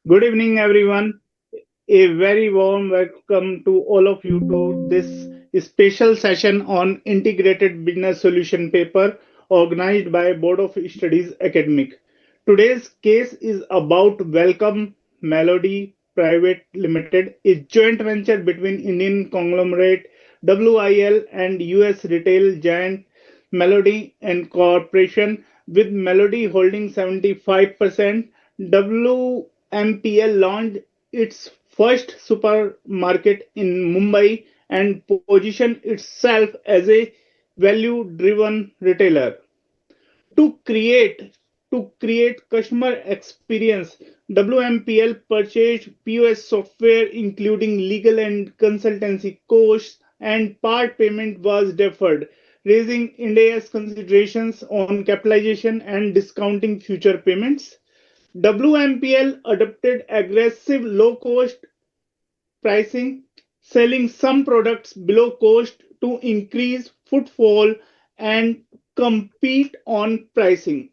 Good evening, everyone. A very warm welcome to all of you to this special session on Integrated Business Solution paper organized by Board of Studies Academic. Today's case is about Welcome Melody Private Limited, a joint venture between Indian conglomerate WIL and US retail giant Melody and Corporation, with Melody holding 75%. WMPL launched its first supermarket in Mumbai and positioned itself as a value driven retailer. To create customer experience, WMPL purchased POS software including legal and consultancy costs, and part payment was deferred, raising India's considerations on capitalization and discounting future payments. WMPL adopted aggressive low cost pricing, selling some products below cost to increase footfall and compete on pricing.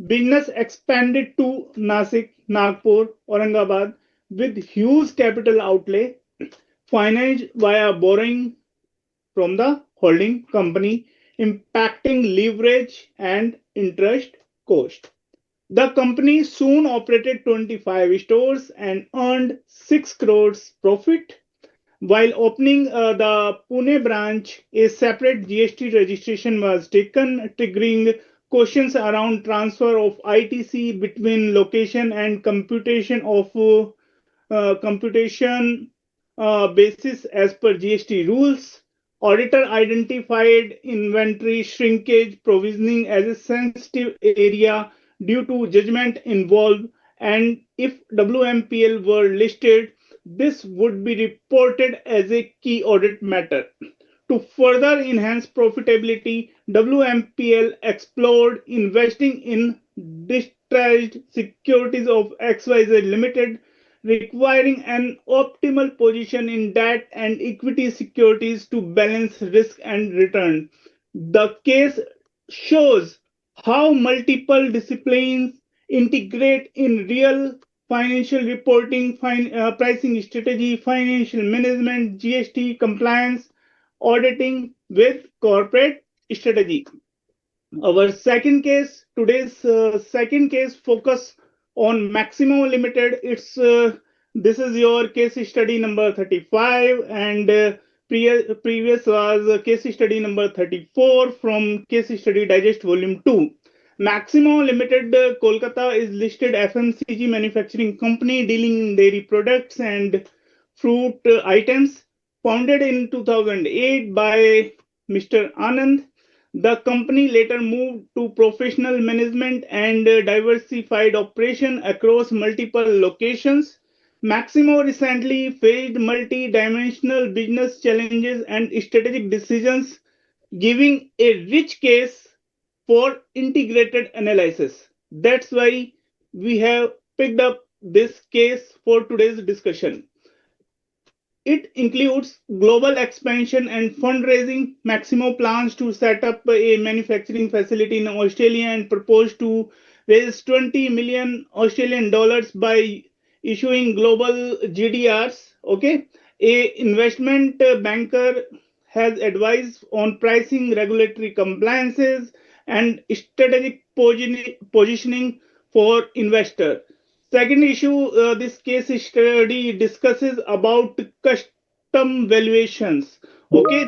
Business expanded to Nasik, Nagpur, Aurangabad with huge capital outlay, financed via borrowing from the holding company, impacting leverage and interest cost. The company soon operated 25 stores and earned 6 crores profit. While opening the Pune branch, a separate GST registration was taken, triggering questions around transfer of ITC between location and computation basis as per GST rules. Auditor identified inventory shrinkage provisioning as a sensitive area due to judgment involved, and if WMPL were listed, this would be reported as a key audit matter. To further enhance profitability, WMPL explored investing in distressed securities of XYZ Limited, requiring an optimal position in debt and equity securities to balance risk and return. The case shows how multiple disciplines integrate in real financial reporting, pricing strategy, financial management, GST compliance, auditing with corporate strategy. Our second case, today's second case, focus on Maximo Limited. It's This is your case study number 35, and previous was case study number 34 from Case Study Digest Volume 2. Maximo Limited, Kolkata, is listed FMCG manufacturing company dealing in dairy products and fruit items. Founded in 2008 by Mr. Anand, the company later moved to professional management and diversified operation across multiple locations. Maximo recently faced multi-dimensional business challenges and strategic decisions, giving a rich case for integrated analysis. That's why we have picked up this case for today's discussion. It includes global expansion and fundraising. Maximo plans to set up a manufacturing facility in Australia and propose to raise 20 million Australian dollars by issuing global GDRs. Okay, a investment banker has advised on pricing, regulatory compliances, and strategic positioning for investor. Second issue, this case study discusses about custom valuations. Okay,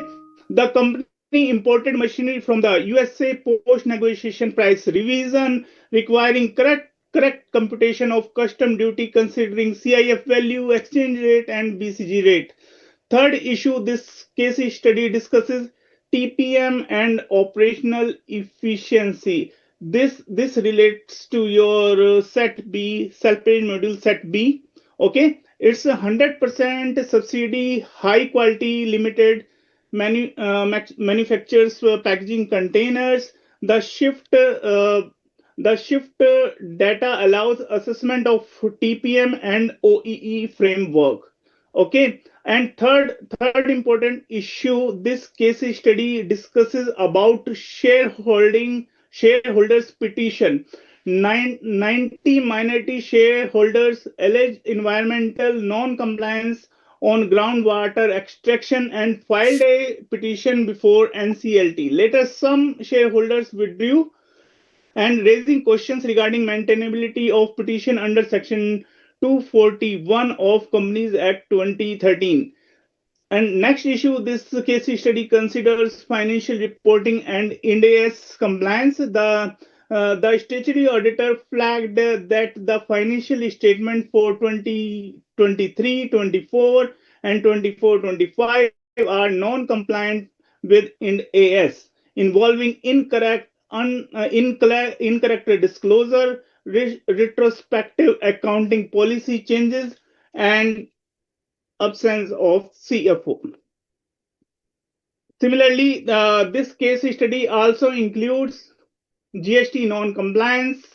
the company imported machinery from the USA post negotiation price revision, requiring correct computation of custom duty considering CIF value, exchange rate, and BCG rate. Third issue, this case study discusses TPM and operational efficiency. This relates to your set B, self-page module set B. Okay, it's 100% subsidy, high quality, limited manufacturers packaging containers. The shift data allows assessment of TPM and OEE framework. Okay, and third important issue, this case study discusses about shareholders petition. 90 minority shareholders alleged environmental non-compliance on groundwater extraction and filed a petition before NCLT. Later, some shareholders withdrew and raising questions regarding maintainability of petition under Section 241 of Companies Act 2013. And next issue, this case study considers financial reporting and Ind AS compliance. The statutory auditor flagged that the financial statement for 2023, 24, and 24-25 are non-compliant with Ind AS, involving incorrect disclosure, retrospective accounting policy changes, and absence of CFO. Similarly, this case study also includes GST non-compliance,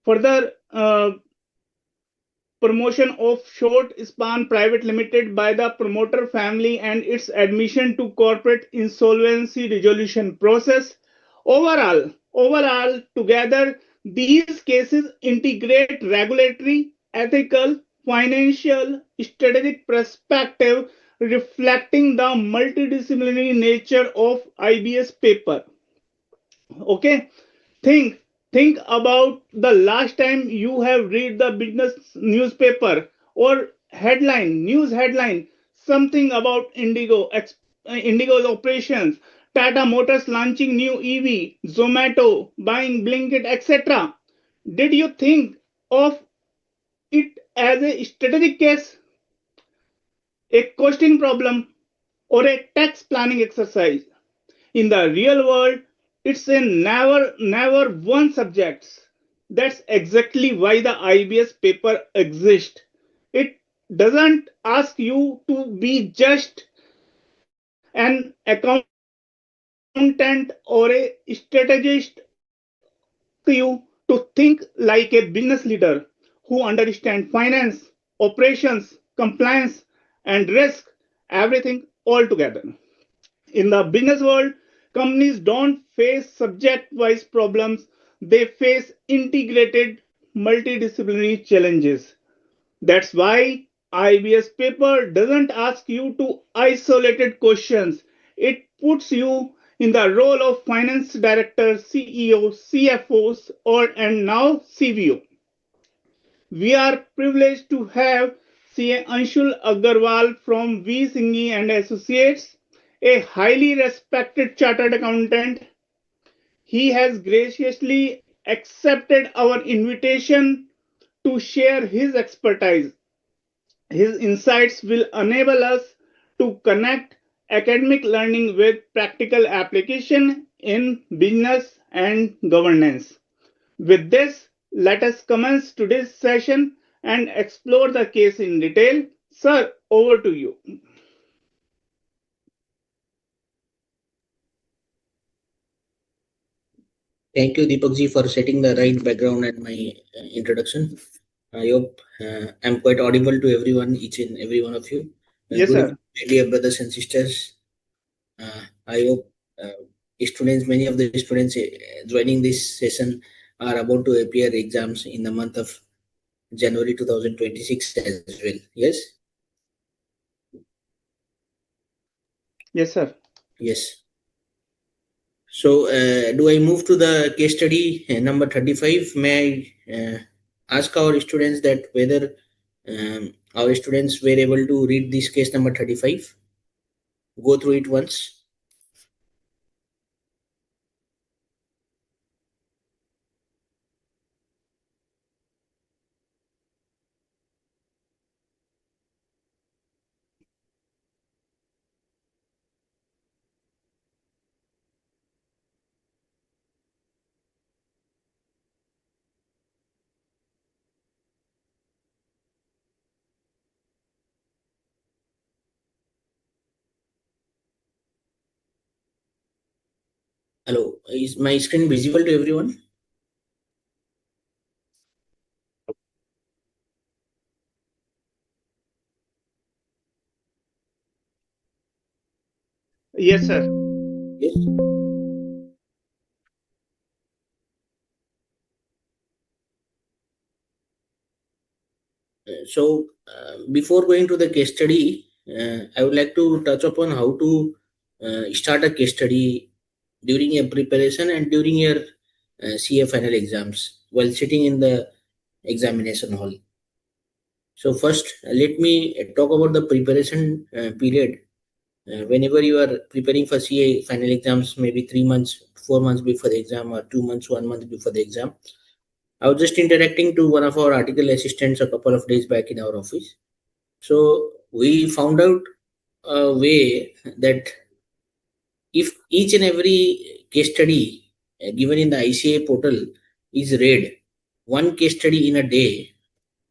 further promotion of short span private limited by the promoter family and its admission to corporate insolvency resolution process. Overall, together, these cases integrate regulatory, ethical, financial, strategic perspective, reflecting the multidisciplinary nature of IBS paper. Okay, think think about the last time you have read the business newspaper or news headline, something about Indigo's operations, Tata Motors launching new EV, Zomato buying Blinkit, etc. Did you think of it as a strategic case, a costing problem, or a tax planning exercise? In the real world, it's a never one subject. That's exactly why the IBS paper exists. It doesn't ask you to be just an accountant or a strategist. It asks you to think like a business leader who understands finance, operations, compliance, and risk, everything all together. In the business world, companies don't face subject wise problems, they face integrated multidisciplinary challenges. That's why IBS paper doesn't ask you to isolated questions. It puts you in the role of finance director, CEO, CFOs, or and now CVO. We are privileged to have CA Anshul Agarwal from V. Singhi and Associates, a highly respected chartered accountant. He has graciously accepted our invitation to share his expertise. His insights will enable us to connect academic learning with practical application in business and governance. With this, let us commence today's session and explore the case in detail. Sir, over to you. Thank you, Deepakji, for setting the right background and my introduction. I hope I'm quite audible to everyone, each and every one of you. Yes, Good sir. evening, dear brothers and sisters. I hope many of the students joining this session are about to appear exams in the month of January 2026 as well. Yes? Yes, sir. Yes. So, do I move to the case study number 35? May I ask our students that whether our students were able to read this case number 35? Go through it once. Hello, is my screen visible to everyone? Yes, sir. Yes. Before going to the case study, I would like to touch upon how to start a case study during a preparation and during your CA final exams while sitting in the examination hall. So first, let me talk about the preparation period. Whenever you are preparing for CA final exams, maybe 3 months, 4 months before the exam, or 2 months, 1 month before the exam, I was just interacting to one of our article assistants a couple of days back in our office. So we found out a way that if each and every case study given in the ICAI portal is read one case study in a day,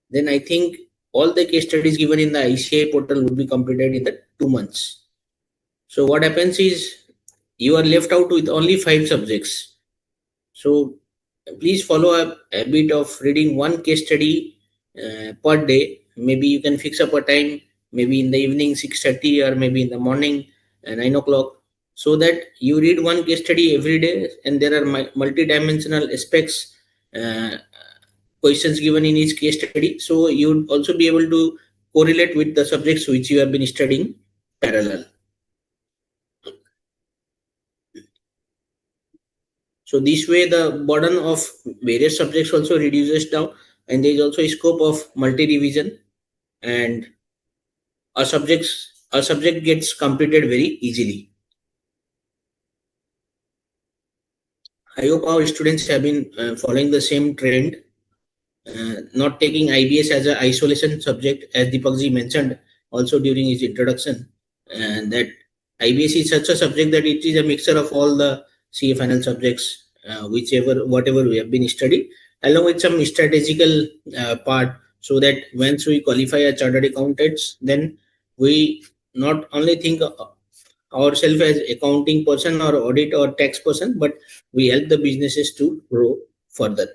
then I think all the case studies given in the ICAI portal would be completed in the 2 months. So what happens is you are left out with only 5 subjects. So please follow up a bit of reading one case study per day. Maybe you can fix up a time, maybe in the evening 6:30 or maybe in the morning 9 o'clock, so that you read one case study every day, and there are multi-dimensional aspects, uh, questions given in each case study. So you would also be able to correlate with the subjects which you have been studying parallel. So this way the burden of various subjects also reduces down, and there is also a scope of multi-revision, and a subject gets completed very easily. I hope our students have been following the same trend, not taking IBS as an isolation subject, as Deepakji mentioned also during his introduction, and that IBS is such a subject that it is a mixture of all the CA final subjects, whatever we have been studied, along with some strategical part, so that once we qualify as chartered accountants, then we not only think ourselves as accounting person or audit or tax person, but we help the businesses to grow further.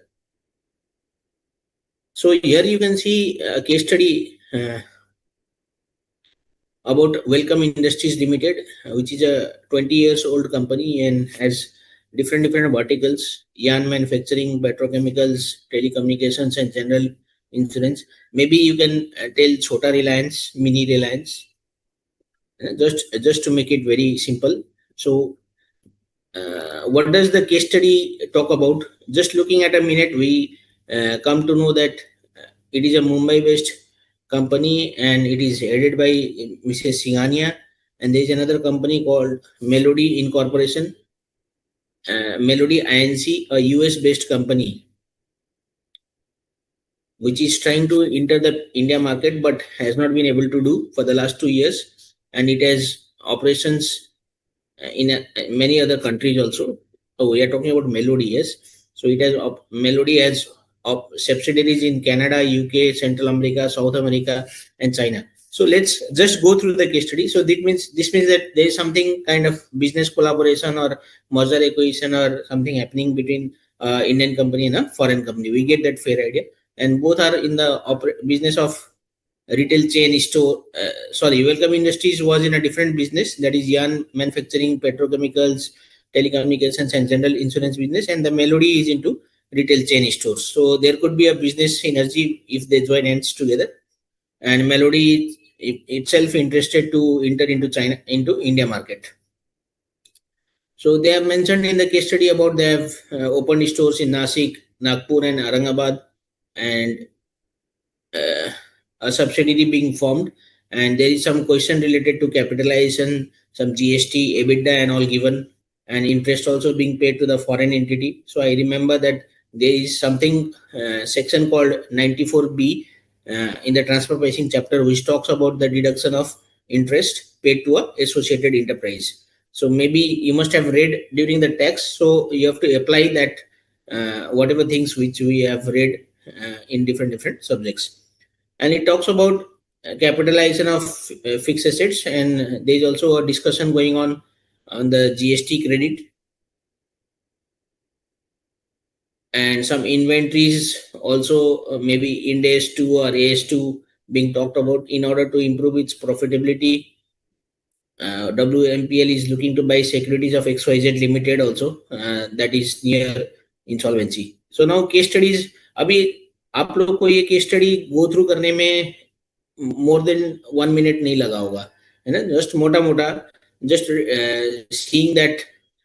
So here you can see a case study about Welcome Industries Limited, which is a 20 years old company and has different verticals: yarn manufacturing, petrochemicals, telecommunications, and general insurance. Maybe you can tell Chota Reliance, Mini Reliance, just to make it very simple. So what does the case study talk about? Just looking at a minute, we come to know that it is a Mumbai-based company and it is headed by Mrs. Singhania. And there is another company called Melody Incorporation, Melody Inc., a US-based company which is trying to enter the India market but has not been able to do for the last 2 years. And it has operations in many other countries also. So we are talking about Melody, yes. So it has Melody has subsidiaries in Canada, UK, Central America, South America, and China. So let's just go through the case study. So this means that there is something kind of business collaboration or merger acquisition or something happening between Indian company and a foreign company. We get that fair idea, and both are in the business of retail chain store. Sorry, Welcome Industries was in a different business, that is yarn manufacturing, petrochemicals, telecommunications, and general insurance business, and the Melody is into retail chain stores. So there could be a business synergy if they join hands together. And Melody itself interested to enter into China, into India market. So they have mentioned in the case study about they have opened stores in Nasik, Nagpur, and Aurangabad, and a subsidiary being formed, and there is some question related to capitalization, some GST, EBITDA, and all given, and interest also being paid to the foreign entity. So I remember that there is something section called 94B in the transfer pricing chapter, which talks about the deduction of interest paid to a associated enterprise. So maybe you must have read during the text, so you have to apply that whatever things which we have read in different subjects. And it talks about capitalization of fixed assets, and there is also a discussion going on the GST credit, and some inventories also, maybe Ind AS 2 or AS2 being talked about in order to improve its profitability. WMPL is looking to buy securities of XYZ Limited also, that is near insolvency. So now case studies. Abhi, आप लोग को ये case study go through करने में more than 1 minute नहीं लगा होगा, है ना? जस्ट मोटा मोटा, just seeing that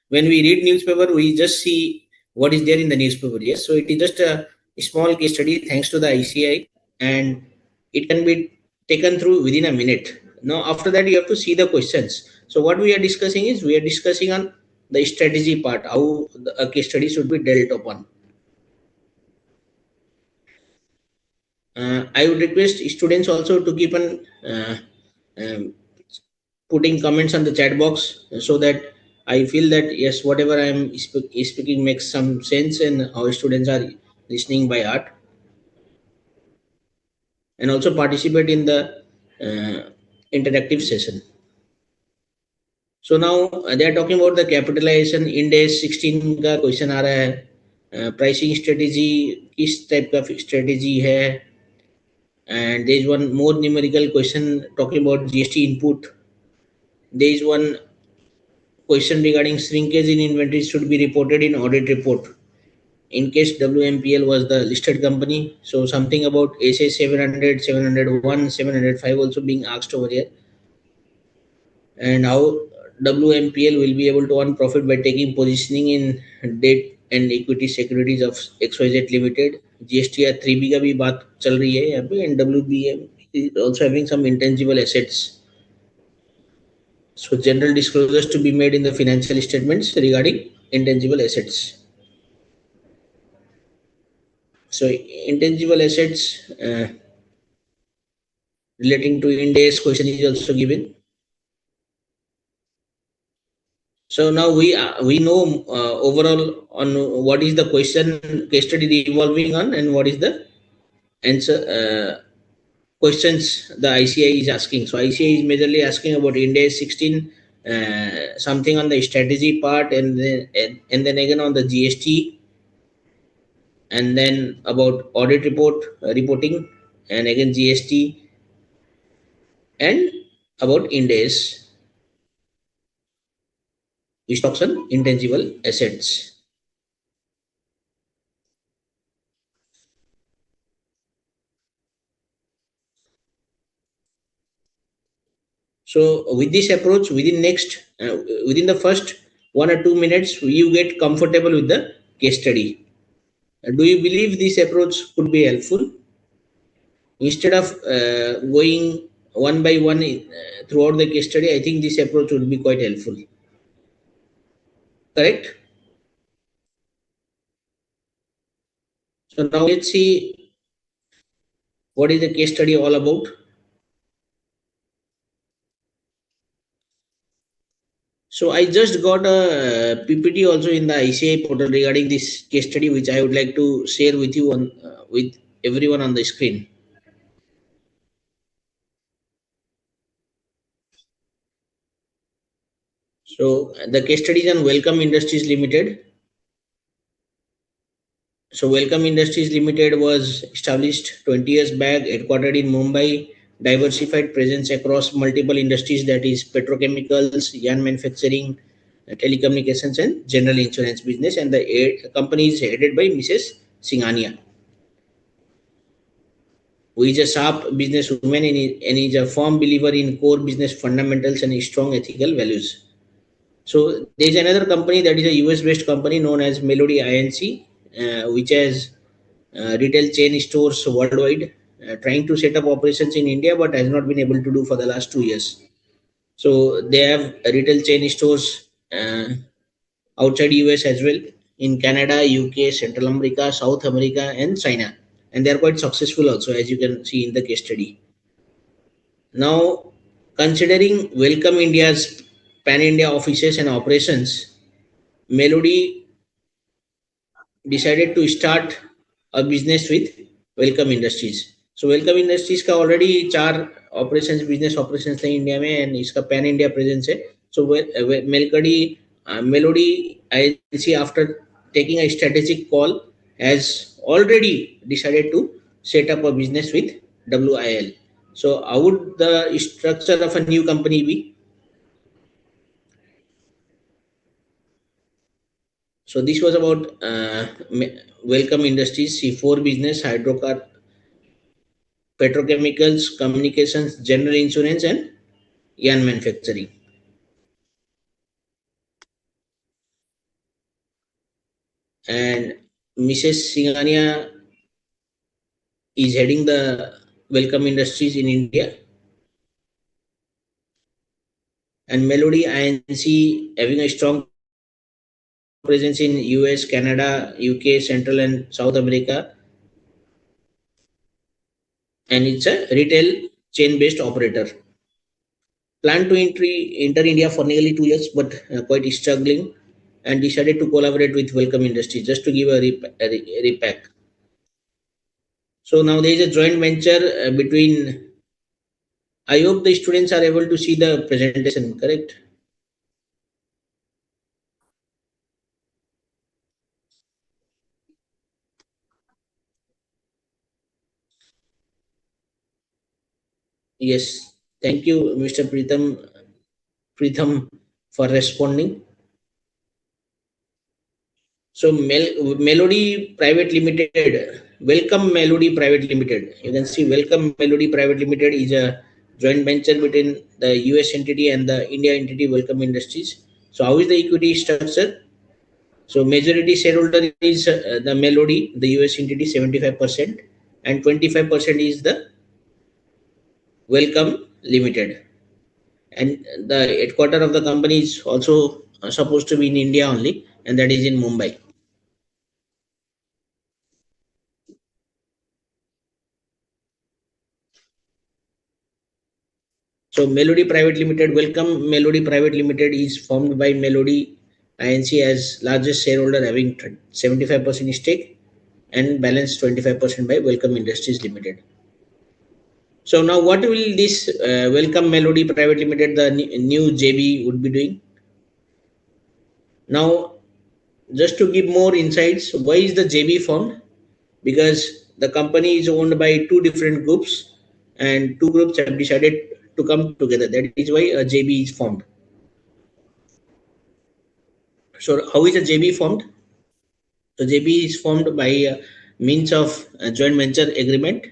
when we read newspaper we just see what is there in the newspaper. Yes, so it is just a small case study thanks to the ICI, and it can be taken through within a minute. Now after that you have to see the questions. So what we are discussing is, we are discussing on the strategy part, how a case study should be dealt upon. I would request students also to keep on um, putting comments on the chat box, so that I feel that yes, whatever I am speaking makes some sense and our students are listening by heart, and also participate in the interactive session. So now they are talking about the capitalization. Index 16 का question आ रहा है, pricing strategy किस type का strategy है, and there is one more numerical question talking about GST input. There is one question regarding shrinkage in inventory should be reported in audit report in case WMPL was the listed company. So something about SA 700, 701, 705 also being asked over here, and how WMPL will be able to earn profit by taking positioning in debt and equity securities of XYZ Limited. GSTR 3B का भी बात चल रही है यहाँ पे, and WBM is also having some intangible assets. So general disclosures to be made in the financial statements regarding intangible assets. So intangible assets relating to Ind AS question is also given. So now we know overall on what is the question case study revolving on, and what is the answer questions the ICI is asking. So ICI is majorly asking about Ind AS 16, something on the strategy part, and then again on the GST, and then about audit report reporting, and again GST, and about Ind AS, which talks on intangible assets. So with this approach, within the first 1 or 2 minutes, you get comfortable with the case study. Do you believe this approach could be helpful? Instead of going one by one throughout the case study, I think this approach would be quite helpful. Correct? So now let's see what is the case study all about. So I just got a PPT also in the ICI portal regarding this case study, which I would like to share with you on with everyone on the screen. So the case study is on Welcome Industries Limited. So Welcome Industries Limited was established 20 years back, headquartered in Mumbai, diversified presence across multiple industries, that is petrochemicals, yarn manufacturing, telecommunications, and general insurance business. And the company is headed by Mrs. Singhania, who is a sharp businesswoman and is a firm believer in core business fundamentals and strong ethical values. So there is another company that is a US based company known as Melody Inc., which has retail chain stores worldwide, trying to set up operations in India but has not been able to do for the last 2 years. So they have retail chain stores outside US as well, in Canada, UK, Central America, South America, and China, and they are quite successful also, as you can see in the case study. Now, considering Welcome India's pan India offices and operations, Melody decided to start a business with Welcome Industries. So Welcome Industries का already 4 business operations थे India में, and इसका pan India presence है. So Melody INC, after taking a strategic call, has already decided to set up a business with WIL. So how would the structure of a new company be? So this was about Welcome Industries, C4 business, hydrocar, petrochemicals, communications, general insurance, and yarn manufacturing. And Mrs. Singhania is heading the Welcome Industries in India, and Melody INC having a strong presence in US, Canada, UK, Central and South America, and it's a retail chain-based operator. Planned to enter India for nearly 2 years, but quite struggling, and decided to collaborate with Welcome Industries just to give a repack. So now there is a joint venture between. I hope the students are able to see the presentation, correct? Yes. Thank you, Mr. Pritham, for responding. So Melody Private Limited, Welcome Melody Private Limited. You can see Welcome Melody Private Limited is a joint venture between the US entity and the India entity Welcome Industries. So how is the equity structure? So majority shareholder is the Melody, the US entity, 75%, and 25% is the Welcome Limited. And the headquarter of the company is also supposed to be in India only, and that is in Mumbai. So Melody Private Limited, Welcome Melody Private Limited is formed by Melody INC as largest shareholder having 75% stake and balance 25% by Welcome Industries Limited. So now what will this Welcome Melody Private Limited, the new JB would be doing? Now just to give more insights, why is the JB formed? Because the company is owned by two different groups and two groups have decided to come together. That is why a JB is formed. So how is a JB formed? So JB is formed by means of a joint venture agreement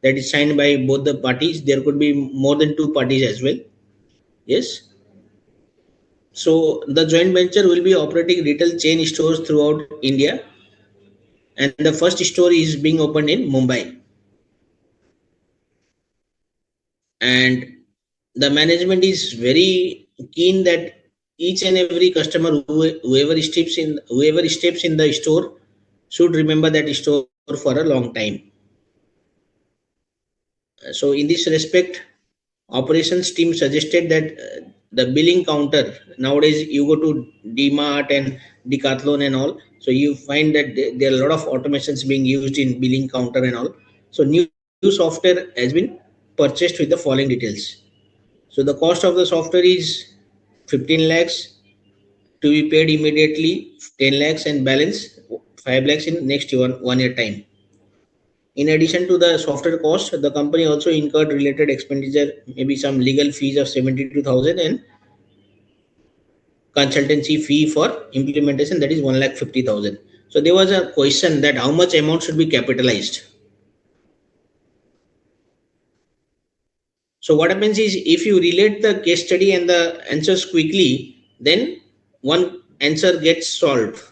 that is signed by both the parties. There could be more than two parties as well. Yes. So the joint venture will be operating retail chain stores throughout India, and the first store is being opened in Mumbai. And the management is very keen that each and every customer whoever steps in the store should remember that store for a long time. So in this respect, operations team suggested that the billing counter, nowadays you go to DMart and Decathlon and all, so you find that there are a lot of automations being used in billing counter and all. So new software has been purchased with the following details. So the cost of the software is 15 lakhs to be paid immediately, 10 lakhs and balance 5 lakhs in next one year time. In addition to the software cost, the company also incurred related expenditure, maybe some legal fees of 72,000 and consultancy fee for implementation, that is 1,50,000. So there was a question that how much amount should be capitalized. So what happens is if you relate the case study and the answers quickly, then one answer gets solved.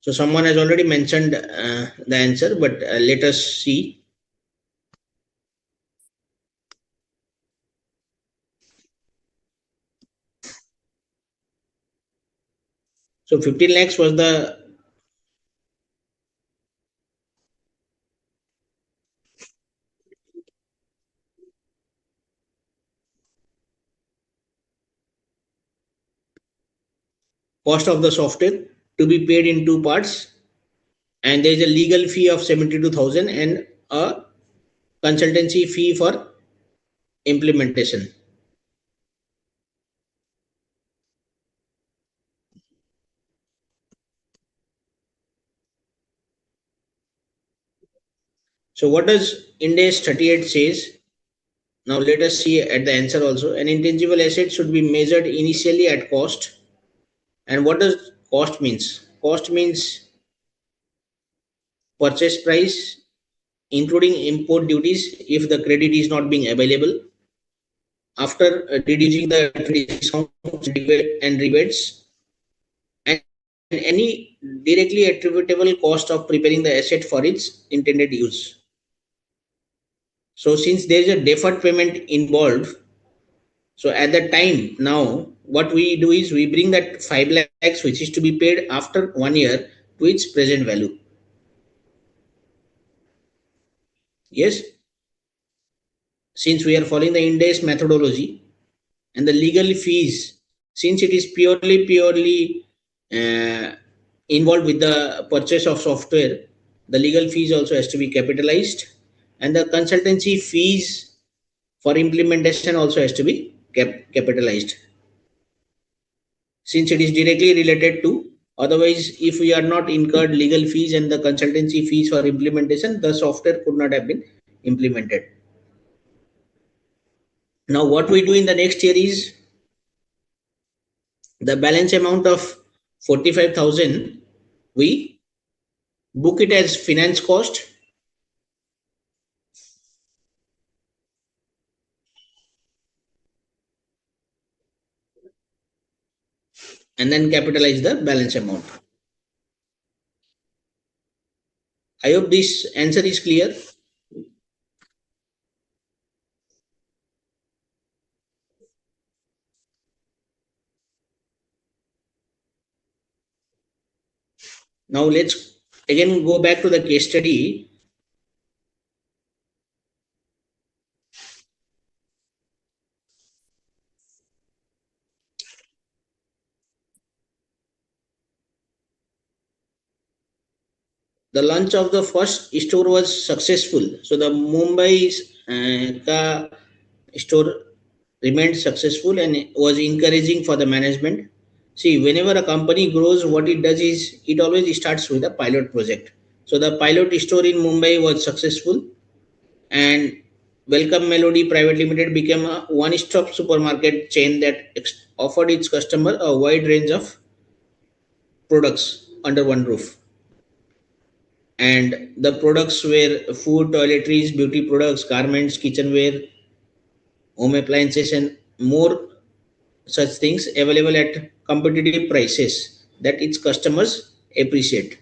So someone has already mentioned the answer, but let us see. So 15 lakhs was the. cost of the software to be paid in two parts, and there is a legal fee of 72,000 and a consultancy fee for implementation. So what does Ind AS 38 says? Now let us see at the answer also. An intangible asset should be measured initially at cost. And what does cost means? Cost means purchase price, including import duties if the credit is not being available. After reducing the discounts and rebates, and any directly attributable cost of preparing the asset for its intended use. So since there is a deferred payment involved, so at that time now what we do is we bring that 5 lakhs which is to be paid after 1 year to its present value. Yes, since we are following the Ind AS methodology, and the legal fees, since it is purely uh, involved with the purchase of software, the legal fees also has to be capitalized, and the consultancy fees for implementation also has to be capitalized, since it is directly related to. Otherwise, if we are not incurred legal fees and the consultancy fees for implementation, the software could not have been implemented. Now what we do in the next year is the balance amount of 45,000, we book it as finance cost and then capitalize the balance amount. I hope this answer is clear. Now let's again go back to the case study. The launch of the first store was successful. So the Mumbai's store remained successful and was encouraging for the management. See, whenever a company grows, what it does is it always starts with a pilot project. So the pilot store in Mumbai was successful, and Welcome Melody Private Limited became a one-stop supermarket chain that offered its customer a wide range of products under one roof. And the products were food, toiletries, beauty products, garments, kitchenware, home appliances, and more such things available at competitive prices that its customers appreciate.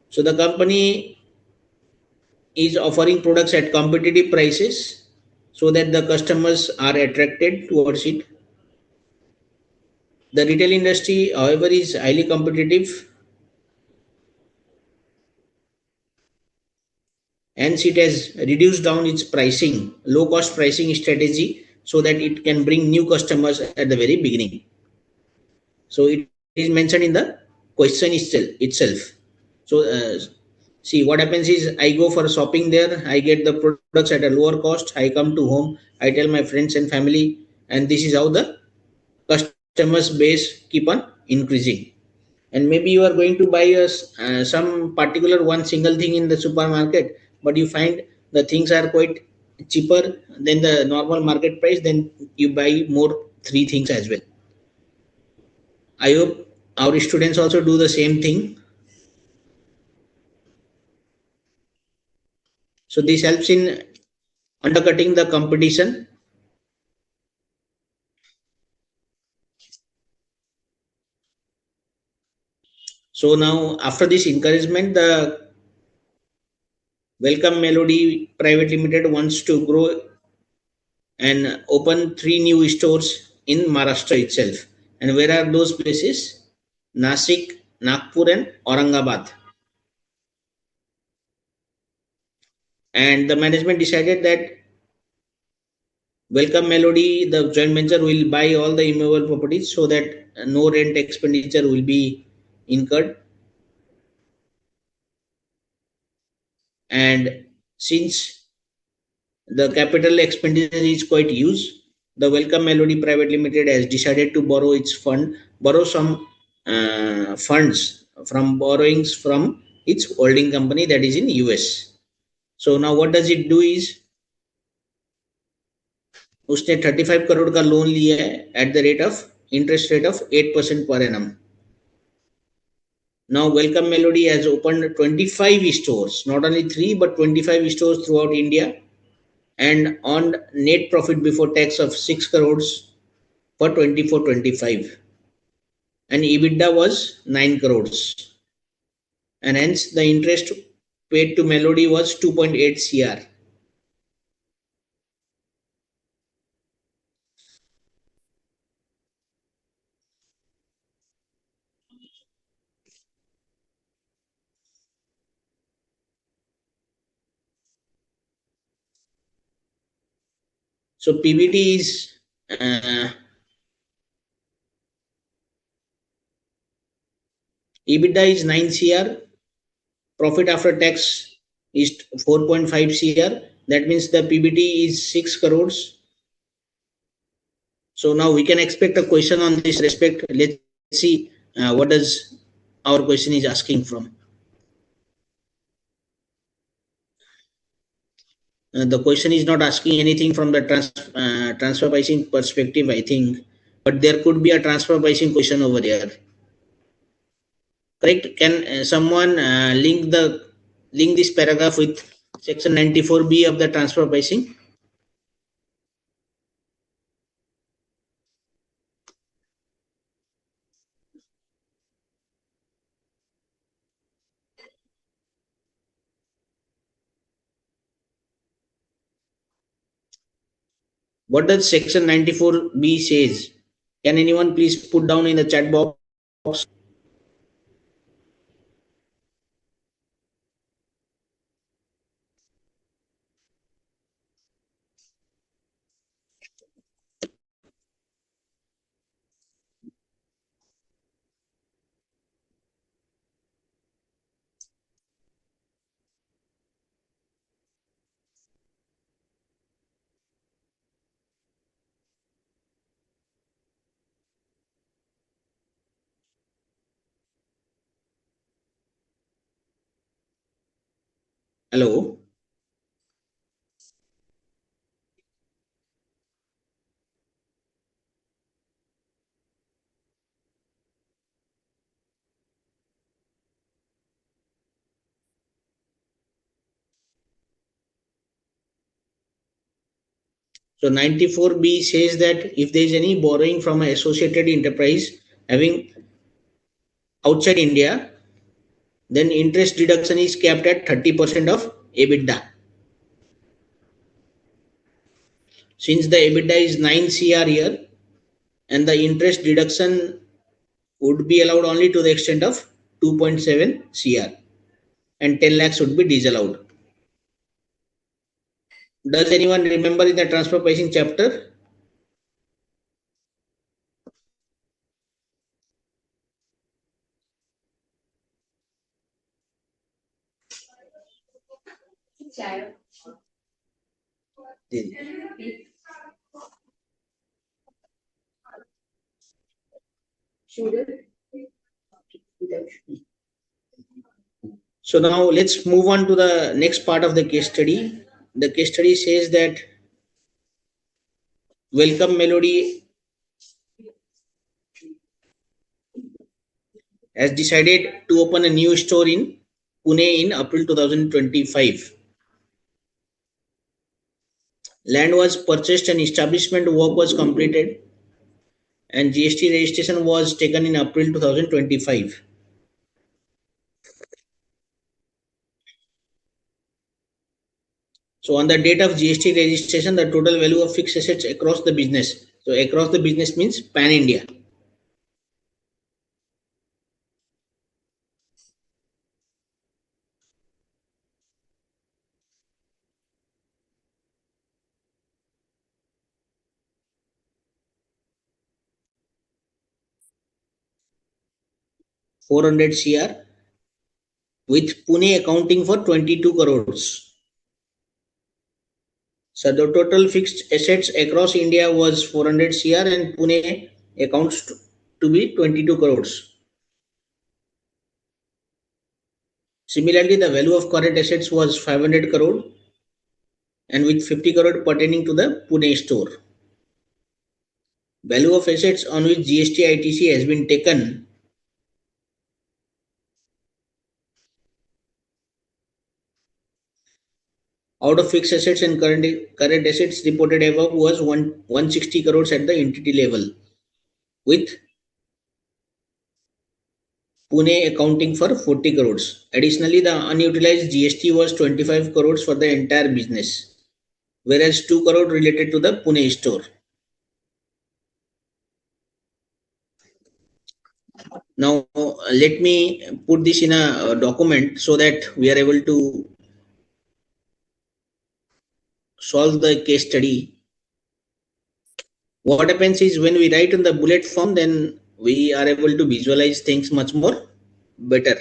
So the company is offering products at competitive prices so that the customers are attracted towards it. The retail industry, however, is highly competitive, hence it has reduced down its pricing, low cost pricing strategy, so that it can bring new customers at the very beginning. So it is mentioned in the question itself. So see, what happens is I go for shopping there, I get the products at a lower cost, I come to home, I tell my friends and family, and this is how the customers base keep on increasing. And maybe you are going to buy some particular one single thing in the supermarket, but you find the things are quite cheaper than the normal market price, then you buy more three things as well. I hope our students also do the same thing. So this helps in undercutting the competition. So now after this encouragement, the Welcome Melody Private Limited wants to grow and open three new stores in Maharashtra itself. And where are those places? Nasik, Nagpur, and Aurangabad. And the management decided that Welcome Melody, the joint venture will buy all the immovable properties so that no rent expenditure will be incurred. And since the capital expenditure is quite huge, the Welcome Melody Private Limited has decided to borrow some funds from borrowings from its holding company that is in US. So now what does it do is उसने 35 करोड़ का loan लिया है at the rate of interest rate of 8% per annum. Now Welcome Melody has opened 25 stores, not only 3 but 25 stores throughout India, and earned net profit before tax of 6 crores for 24-25, and EBITDA was 9 crores, and hence the interest paid to Melody was 2.8 cr. So PBT is EBITDA is 9 cr, profit after tax is 4.5 cr. That means the PBT is 6 crores. So now we can expect a question on this respect. Let's see what does our question is asking from. The question is not asking anything from the transfer pricing perspective, I think, but there could be a transfer pricing question over here. Correct? Can someone link this paragraph with section 94B of the transfer pricing? What does section 94B says? Can anyone please put down in the chat box? Hello. So 94B says that if there is any borrowing from an associated enterprise having outside India, then interest deduction is capped at 30% of EBITDA. Since the EBITDA is 9 CR here, and the interest deduction would be allowed only to the extent of 2.7 CR, and 10 lakhs would be disallowed. Does anyone remember in the transfer pricing chapter? So now let's move on to the next part of the case study. The case study says that Welcome Melody has decided to open a new store in Pune in April 2025. Land was purchased and establishment work was completed, and GST registration was taken in April 2025. So on the date of GST registration, the total value of fixed assets across the business. So across the business means pan India. 400 CR, with Pune accounting for 22 crores. So the total fixed assets across India was 400 CR and Pune accounts to be 22 crores. Similarly, the value of current assets was 500 crore and with 50 crore pertaining to the Pune store. Value of assets on which GST ITC has been taken out of fixed assets and current assets reported above was 160 crores at the entity level, with Pune accounting for 40 crores. Additionally, the unutilized GST was 25 crores for the entire business, whereas 2 crore related to the Pune store. Now, let me put this in a document so that we are able to solve the case study. What happens is when we write in the bullet form, then we are able to visualize things much more better.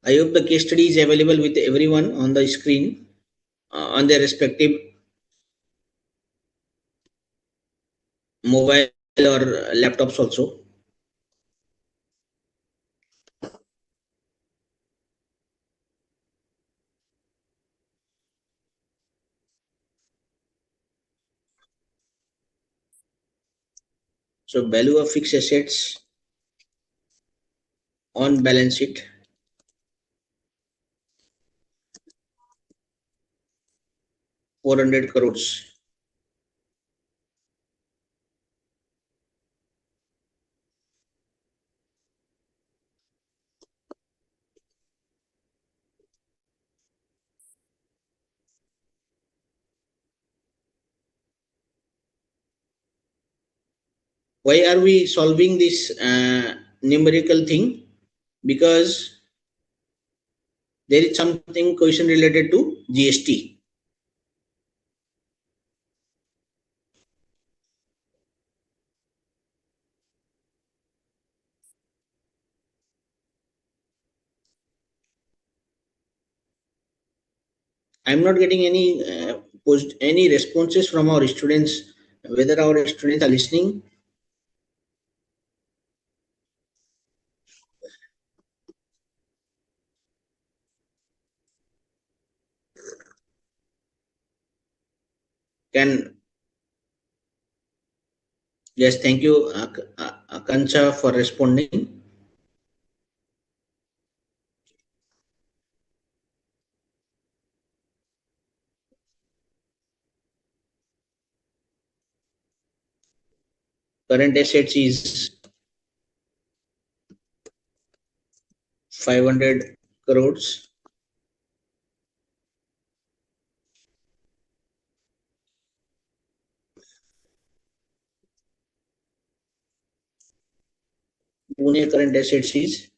I hope the case study is available with everyone on the screen on their respective mobile or laptops also. So value of fixed assets on balance sheet, 400 crores. Why are we solving this numerical thing? Because there is something question related to GST. I'm not getting any responses from our students. Whether our students are listening, can yes, thank you, Akanksha, for responding. Current assets is 500 crores. Pune current assets is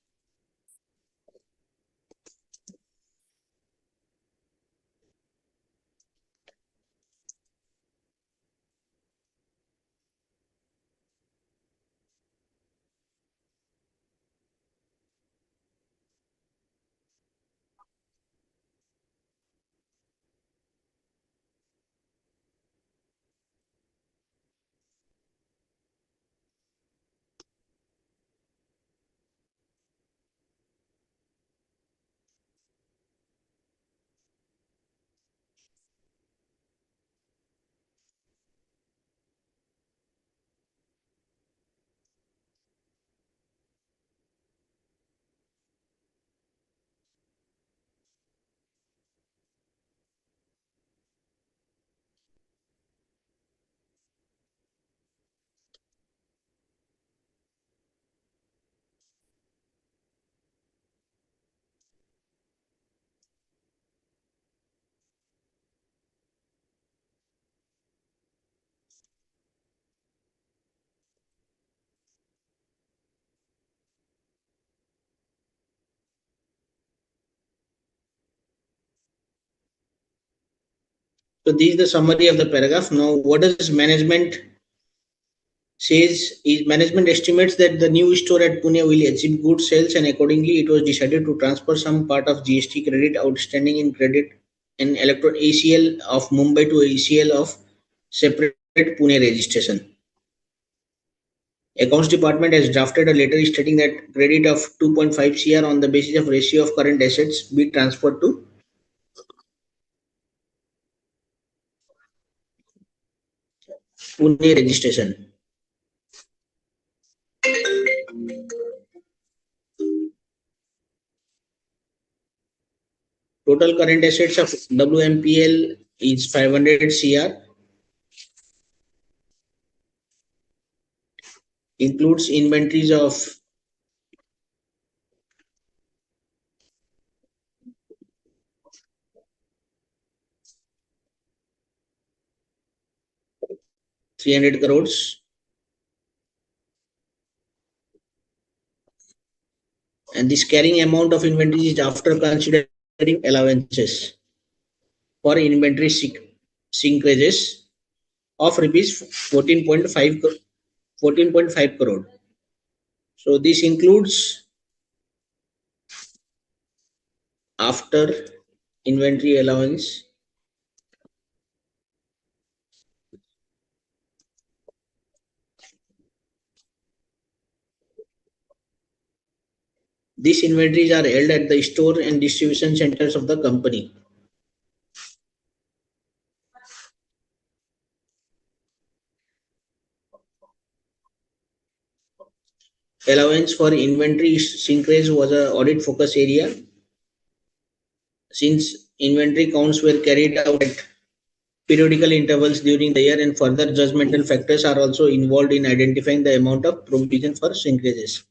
so. This is the summary of the paragraph. Now, what does management says is management estimates that the new store at Pune will achieve good sales, and accordingly it was decided to transfer some part of GST credit outstanding in credit and electron ACL of Mumbai to ACL of separate Pune registration. Accounts department has drafted a letter stating that credit of 2.5 CR on the basis of ratio of current assets be transferred to Pune registration. Total current assets of WMPL is 500 CR, includes inventories of 300 crores, and this carrying amount of inventory is after considering allowances for inventory syncages of rupees 14.5 crore. So this includes after inventory allowance. These inventories are held at the store and distribution centers of the company. Allowance for inventory syncrage was a audit focus area since inventory counts were carried out at periodical intervals during the year, and further judgmental factors are also involved in identifying the amount of provision for syncages.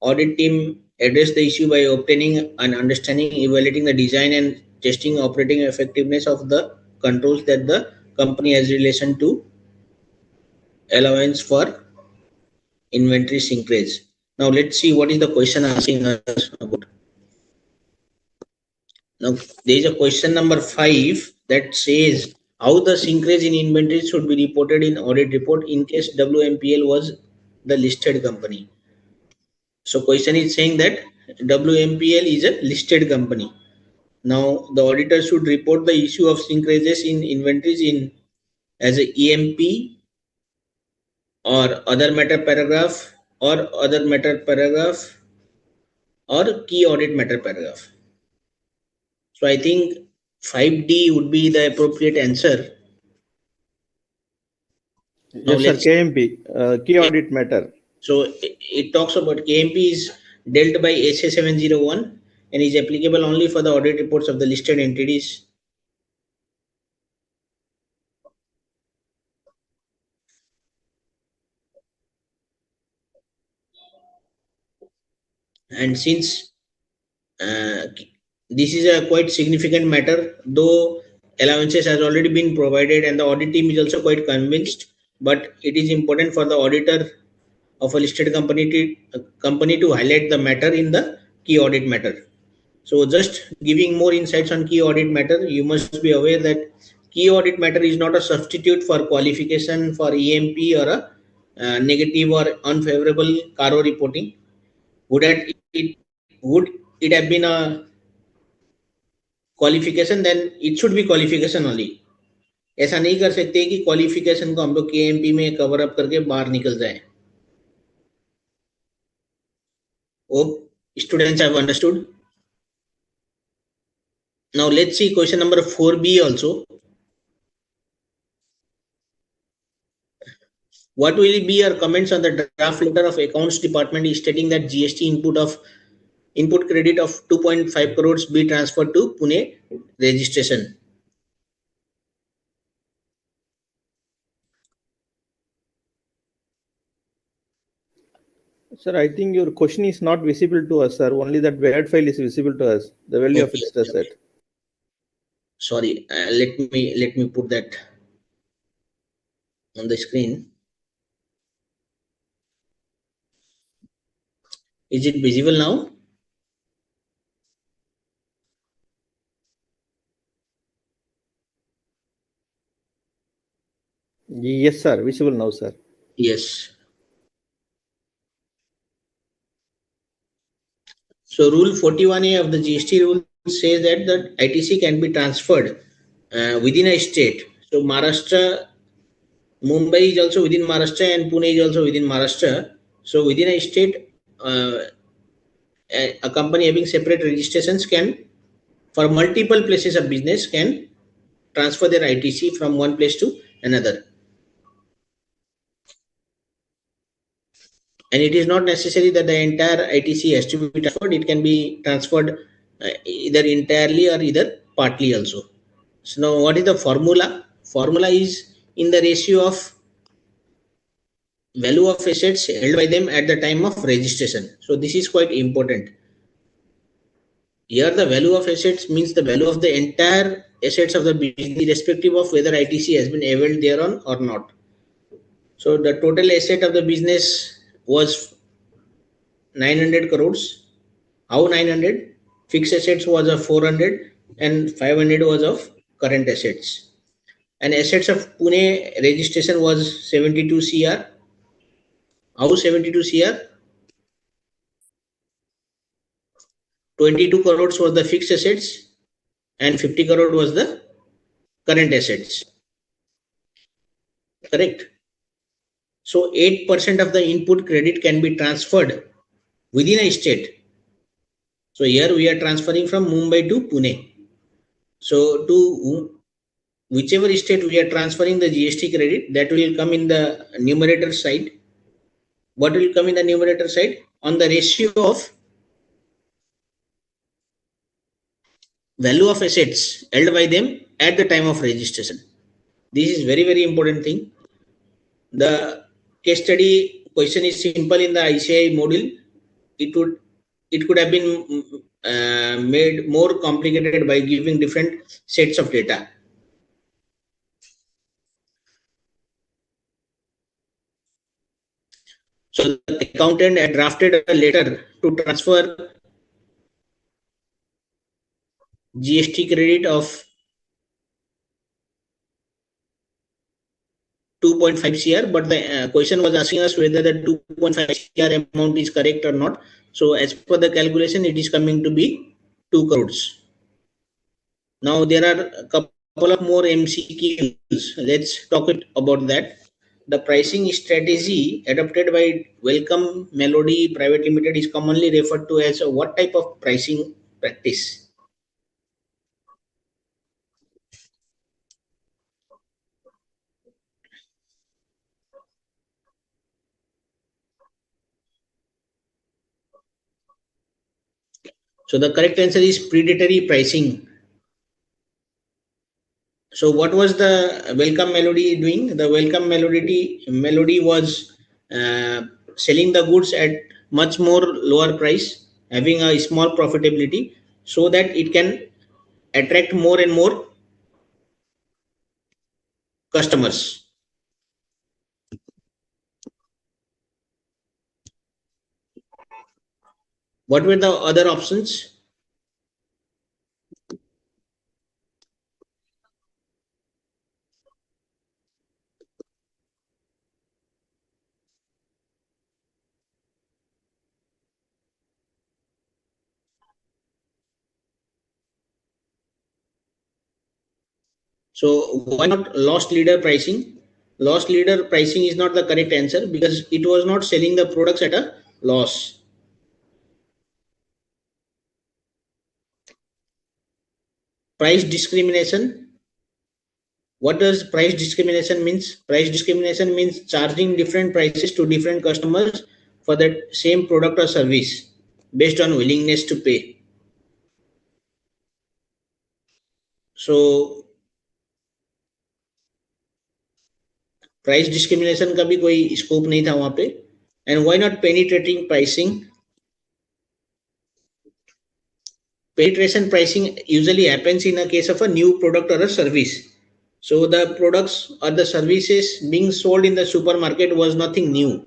Audit team addressed the issue by obtaining an understanding, evaluating the design and testing operating effectiveness of the controls that the company has relation to allowance for inventory syncrage. Now let's see what is the question asking us about. Now there is a question number 5 that says how the syncrage in inventory should be reported in audit report in case WMPL was the listed company. So question is saying that WMPL is a listed company. Now the auditor should report the issue of synchrages in inventories in as a EMP or other matter paragraph or other matter paragraph or key audit matter paragraph. So I think 5D would be the appropriate answer. Now Yes, sir. let's KMP, key audit matter. so it talks about KMP is dealt by SA 701 and is applicable only for the audit reports of the listed entities. And since this is a quite significant matter, though allowances has already been provided and the audit team is also quite convinced, but it is important for the auditor of a listed company to highlight the matter in the key audit matter. So just giving more insights on key audit matter, you must be aware that key audit matter is not a substitute for qualification for EMP or a negative or unfavorable CARO reporting. Would it have been a qualification then it should be qualification only. ऐसा नहीं कर सकते कि qualification को हम लोग KMP में cover up करके बाहर निकल जाए. Hope students have understood. Now let's see question number 4B also. What will be your comments on the draft letter of accounts department stating that GST input credit of 2.5 crores be transferred to Pune registration? Sir, I think your question is not visible to us, sir. Only that Word file is visible to us. The value of fixed asset. Sorry, let me put that on the screen. Is it visible now? Yes, sir. Visible now, sir. Yes. So Rule 41A of the GST rule says that the ITC can be transferred within a state. So Maharashtra, Mumbai is also within Maharashtra and Pune is also within Maharashtra. So within a state, a company having separate registrations can, for multiple places of business, can transfer their ITC from one place to another. And it is not necessary that the entire ITC has to be transferred. It can be transferred either entirely or either partly also. So now what is the formula? Formula is in the ratio of value of assets held by them at the time of registration. So this is quite important. Here the value of assets means the value of the entire assets of the business irrespective of whether ITC has been availed thereon or not. So the total asset of the business was 900 crores. How 900? Fixed assets was of 400 and 500 was of current assets. And assets of Pune registration was 72 CR. How 72 CR? 22 crores was the fixed assets and 50 crore was the current assets. Correct? So 8% of the input credit can be transferred within a state. So here we are transferring from Mumbai to Pune. So to whichever state we are transferring the GST credit, that will come in the numerator side. What will come in the numerator side? On the ratio of value of assets held by them at the time of registration. This is very, very important thing. The case study question is simple in the ICAI module. It could have been made more complicated by giving different sets of data. So the accountant had drafted a letter to transfer GST credit of 2.5 CR, but the question was asking us whether the 2.5 CR amount is correct or not. So as per the calculation, it is coming to be 2 crores. Now there are a couple of more MCQs. Let's talk about that. The pricing strategy adopted by Welcome Melody Private Limited is commonly referred to as what type of pricing practice? So the correct answer is predatory pricing. So what was the Welcome Melody doing? The Welcome Melody was selling the goods at much more lower price, having a small profitability, so that it can attract more and more customers. What were the other options? So why not lost leader pricing? Lost leader pricing is not the correct answer because it was not selling the products at a loss. Price discrimination. What does price discrimination means? Price discrimination means charging different prices to different customers for that same product or service based on willingness to pay. So price discrimination का भी कोई scope नहीं था वहां पे. And why not penetrating pricing? Penetration pricing usually happens in a case of a new product or a service. So the products or the services being sold in the supermarket was nothing new.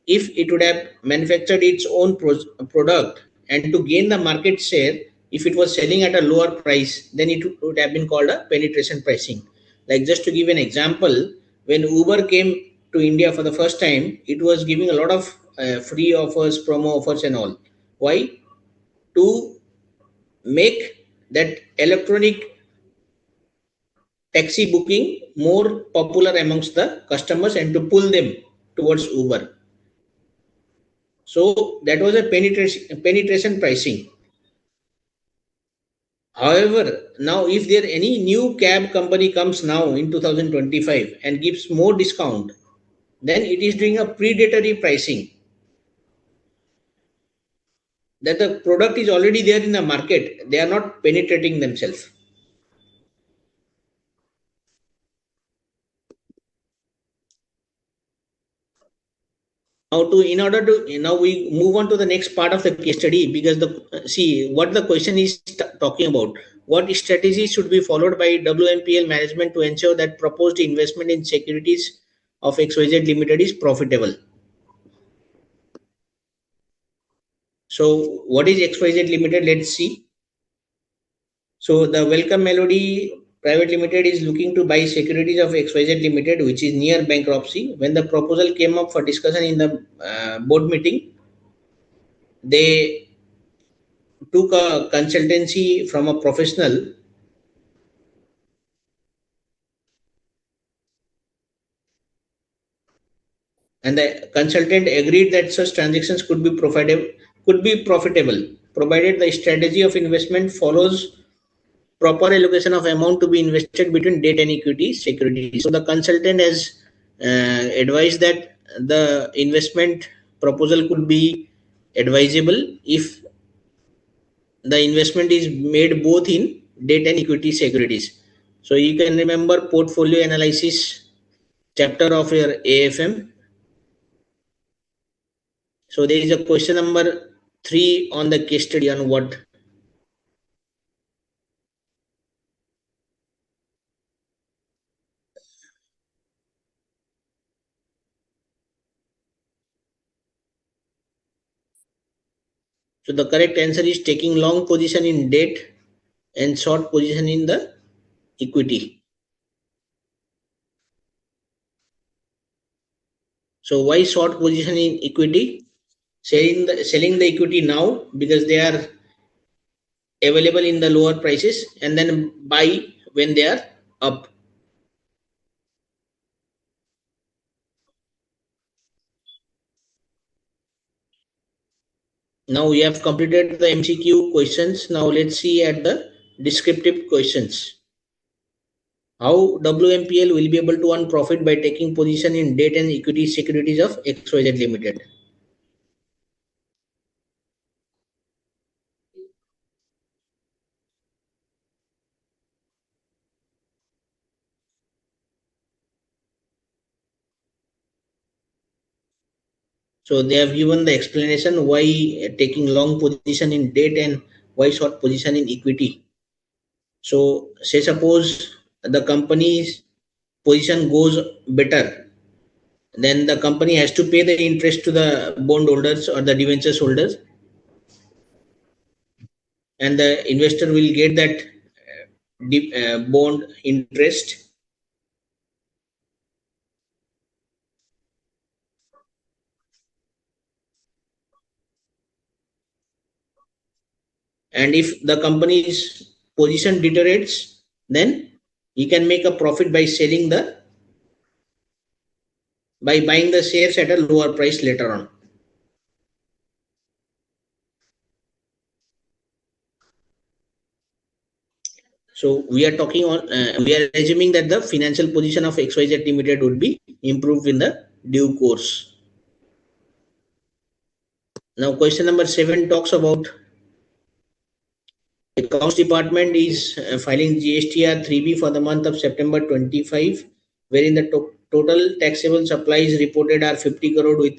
If it would have manufactured its own product and to gain the market share, if it was selling at a lower price, then it would have been called a penetration pricing. Like just to give an example, when Uber came to India for the first time, it was giving a lot of free offers, promo offers, and all. Why? To make that electronic taxi booking more popular amongst the customers and to pull them towards Uber. So that was a penetration pricing. However, now if there any new cab company comes now in 2025 and gives more discount, then it is doing a predatory pricing. That the product is already there in the market, they are not penetrating themselves. Now we move on to the next part of the case study, because the see what the question is talking about. What strategies should be followed by WMPL management to ensure that proposed investment in securities of XYZ Limited is profitable? So what is XYZ Limited? Let's see. So the Welcome Melody Private Limited is looking to buy securities of XYZ Limited, which is near bankruptcy. When the proposal came up for discussion in the board meeting, they took a consultancy from a professional, and the consultant agreed that such transactions could be profitable, provided the strategy of investment follows proper allocation of amount to be invested between debt and equity securities. So the consultant has advised that the investment proposal could be advisable if the investment is made both in debt and equity securities. So you can remember portfolio analysis chapter of your AFM. So there is a question number 3 on the case study on what. So the correct answer is taking long position in debt and short position in the equity. So why short position in equity? Selling the equity now because they are available in the lower prices, and then buy when they are up. Now we have completed the MCQ questions. Now let's see at the descriptive questions. How WMPL will be able to earn profit by taking position in debt and equity securities of XYZ Limited? So they have given the explanation why taking long position in debt and why short position in equity. So say suppose the company's position goes better, then the company has to pay the interest to the bondholders or the debentures holders, and the investor will get that bond interest. And if the company's position deteriorates, then he can make a profit by buying the shares at a lower price later on. So we are we are assuming that the financial position of XYZ Limited would be improved in the due course. Now question number 7 talks about Accounts Department is filing GSTR 3B for the month of September 25, wherein the total taxable supplies reported are 50 crore with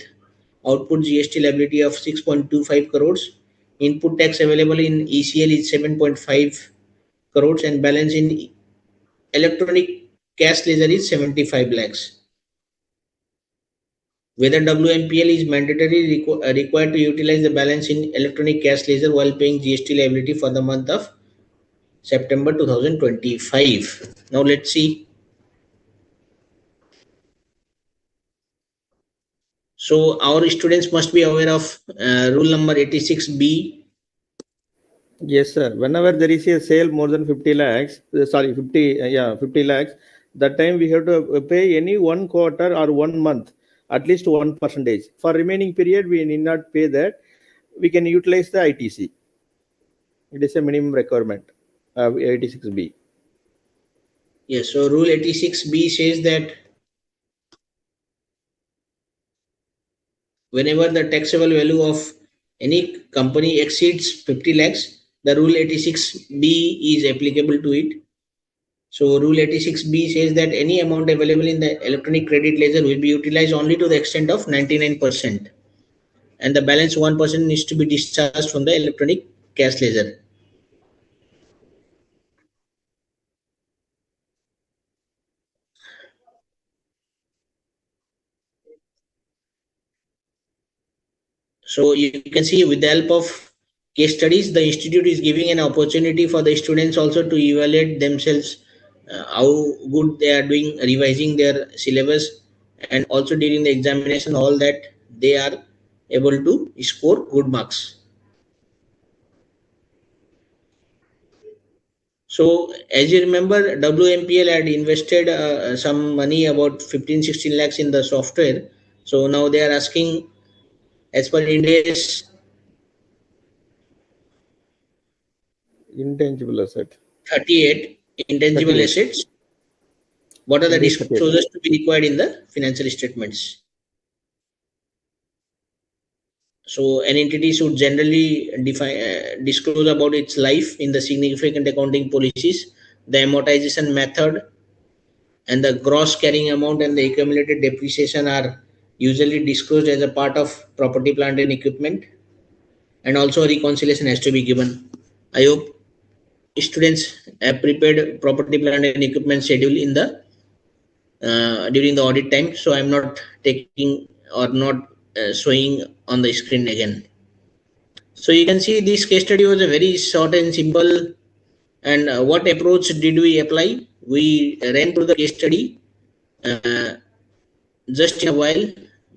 output GST liability of 6.25 crores. Input tax available in ECL is 7.5 crores and balance in electronic cash ledger is 75 lakhs. Whether WMPL is mandatorily required to utilize the balance in electronic cash ledger while paying GST liability for the month of September 2025. Now let's see. So our students must be aware of rule number 86B. Yes, sir. Whenever there is a sale more than 50 lakhs, 50 lakhs, that time we have to pay any one quarter or 1 month, at least 1%. For remaining period, we need not pay that. We can utilize the ITC. It is a minimum requirement of 86B. Yes, so rule 86B says that whenever the taxable value of any company exceeds 50 lakhs, the rule 86B is applicable to it. So rule 86B says that any amount available in the electronic credit ledger will be utilized only to the extent of 99%, and the balance 1% needs to be discharged from the electronic cash ledger. So you can see, with the help of case studies, the institute is giving an opportunity for the students also to evaluate themselves, how good they are doing revising their syllabus, and also during the examination, all that they are able to score good marks. So as you remember, WMPL had invested some money, about 15-16 lakhs, in the software. So now they are asking, as per India's Intangible asset. 38 intangible 38. assets, what are the Indeed, 38. disclosures to be required in the financial statements? So an entity should generally disclose about its life in the significant accounting policies, the amortization method, and the gross carrying amount and the accumulated depreciation are usually disclosed as a part of property, plant, and equipment. And also a reconciliation has to be given. I hope students have prepared property, plant, and equipment schedule in the during the audit time. So I'm not taking or not showing on the screen again. So you can see this case study was a very short and simple. And what approach did we apply? We ran through the case study uh, just in a while,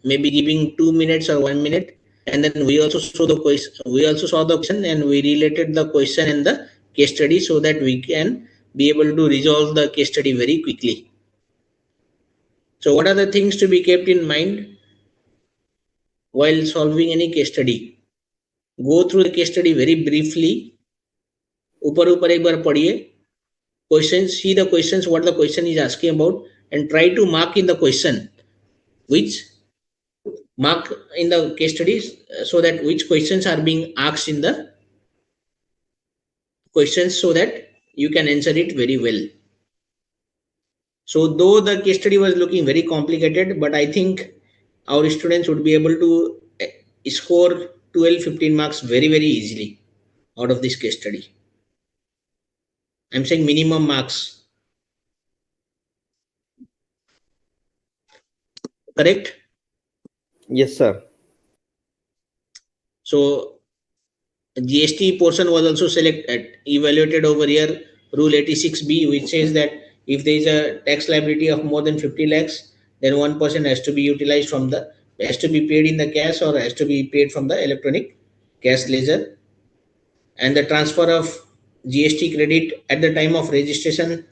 maybe giving 2 minutes or 1 minute, and then we also saw the question. We also saw the question, and we related the question and the case study so that we can be able to resolve the case study very quickly. So, what are the things to be kept in mind while solving any case study? Go through the case study very briefly. ऊपर ऊपर एक बार पढ़िए. Questions, see the questions, what the question is asking about, and try to mark in the question which mark in the case studies, so that which questions are being asked in the questions, so that you can answer it very well. So though the case study was looking very complicated, but I think our students would be able to score 12-15 marks very easily out of this case study. I'm saying minimum marks. Correct? Yes, sir. So GST portion was also evaluated over here. Rule 86B, which says that if there is a tax liability of more than 50 lakhs, then 1% has to be utilized from the, has to be paid in the cash or has to be paid from the electronic cash ledger. And the transfer of GST credit at the time of registration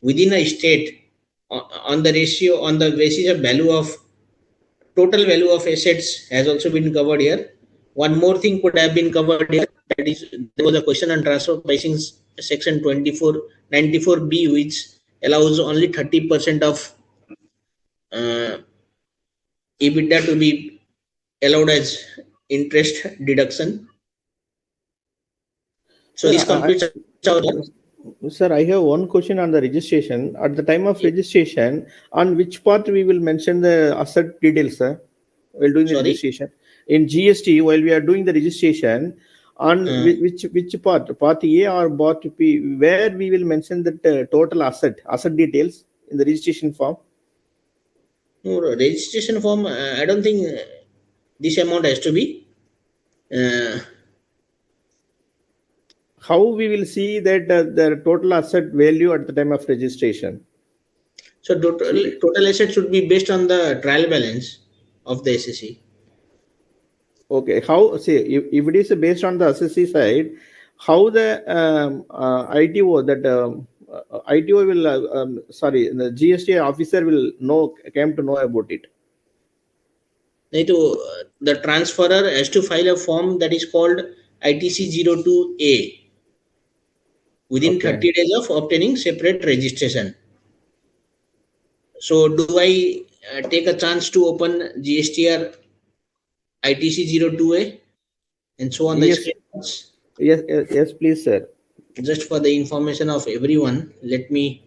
within a state on the ratio, on the basis of value of total value of assets, has also been covered here. One more thing could have been covered here, that is, there was a question on transfer pricing, section 94B, which allows only 30% of uh, EBITDA to be allowed as interest deduction. So Sir, this completes our sir, I have one question on the registration. At the time of registration, on which part we will mention the asset details, sir, while doing the sorry. registration? In GST, while we are doing the registration, on which part A or part B, where we will mention the total asset details in the registration form? No, registration form, I don't think this amount has to be. How we will see that the total asset value at the time of registration? So total asset should be based on the trial balance. of the SSC. Okay, how, see, if it is based on the SSC side, how the ITO, that ITO will, sorry, the GST officer will came to know about it. The transferor has to file a form that is called ITC02A within Okay. 30 days of obtaining separate registration. So do I take a chance to open GSTR ITC02A and show on the Yes, screen? yes, please, sir. Just for the information of everyone, let me.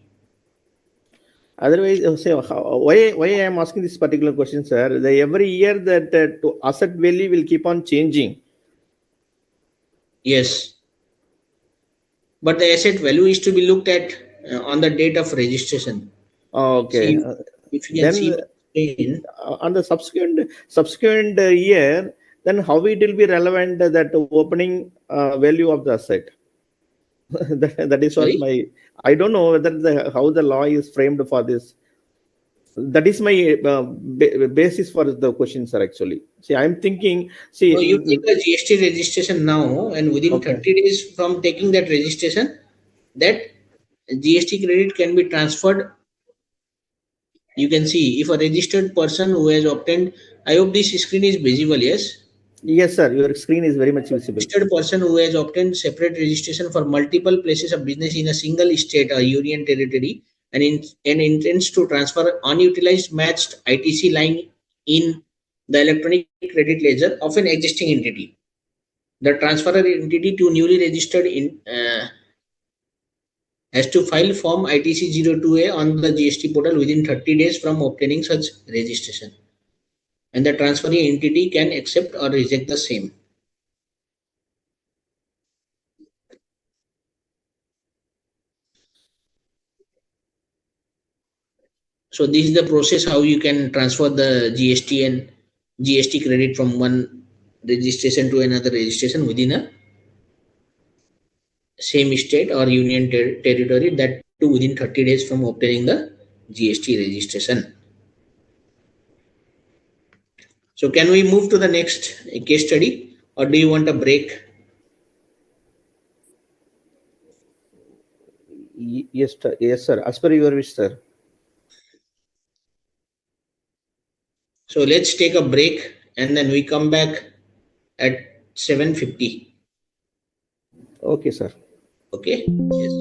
Otherwise, say, why I am asking this particular question, sir? Every year that to asset value will keep on changing. Yes, but the asset value is to be looked at on the date of registration. Okay. See, if you can see Then the screen. on the subsequent year, then how it will be relevant, that opening value of the asset? That is what Sorry. my, I don't know whether how the law is framed for this. That is my basis for the question, sir. Actually, see, I'm thinking. See, No, you take a GST registration now, and within okay. 30 days from taking that registration, that GST credit can be transferred. You can see if a registered person who has obtained, I hope this screen is visible, yes? Yes, sir. Your screen is very much visible. Registered person who has obtained separate registration for multiple places of business in a single state or union territory and intends to transfer unutilized matched ITC line in the electronic credit ledger of an existing entity. The transferor entity to newly registered has to file form ITC02A on the GST portal within 30 days from obtaining such registration, and the transferring entity can accept or reject the same. So this is the process how you can transfer the GST and GST credit from one registration to another registration within a same state or union territory, that too within 30 days from obtaining the GST registration. So can we move to the next case study, or do you want a break? Yes, sir. Yes, sir. As per your wish, sir. So let's take a break and then we come back at 7:50. Okay, sir. Okay? Yes.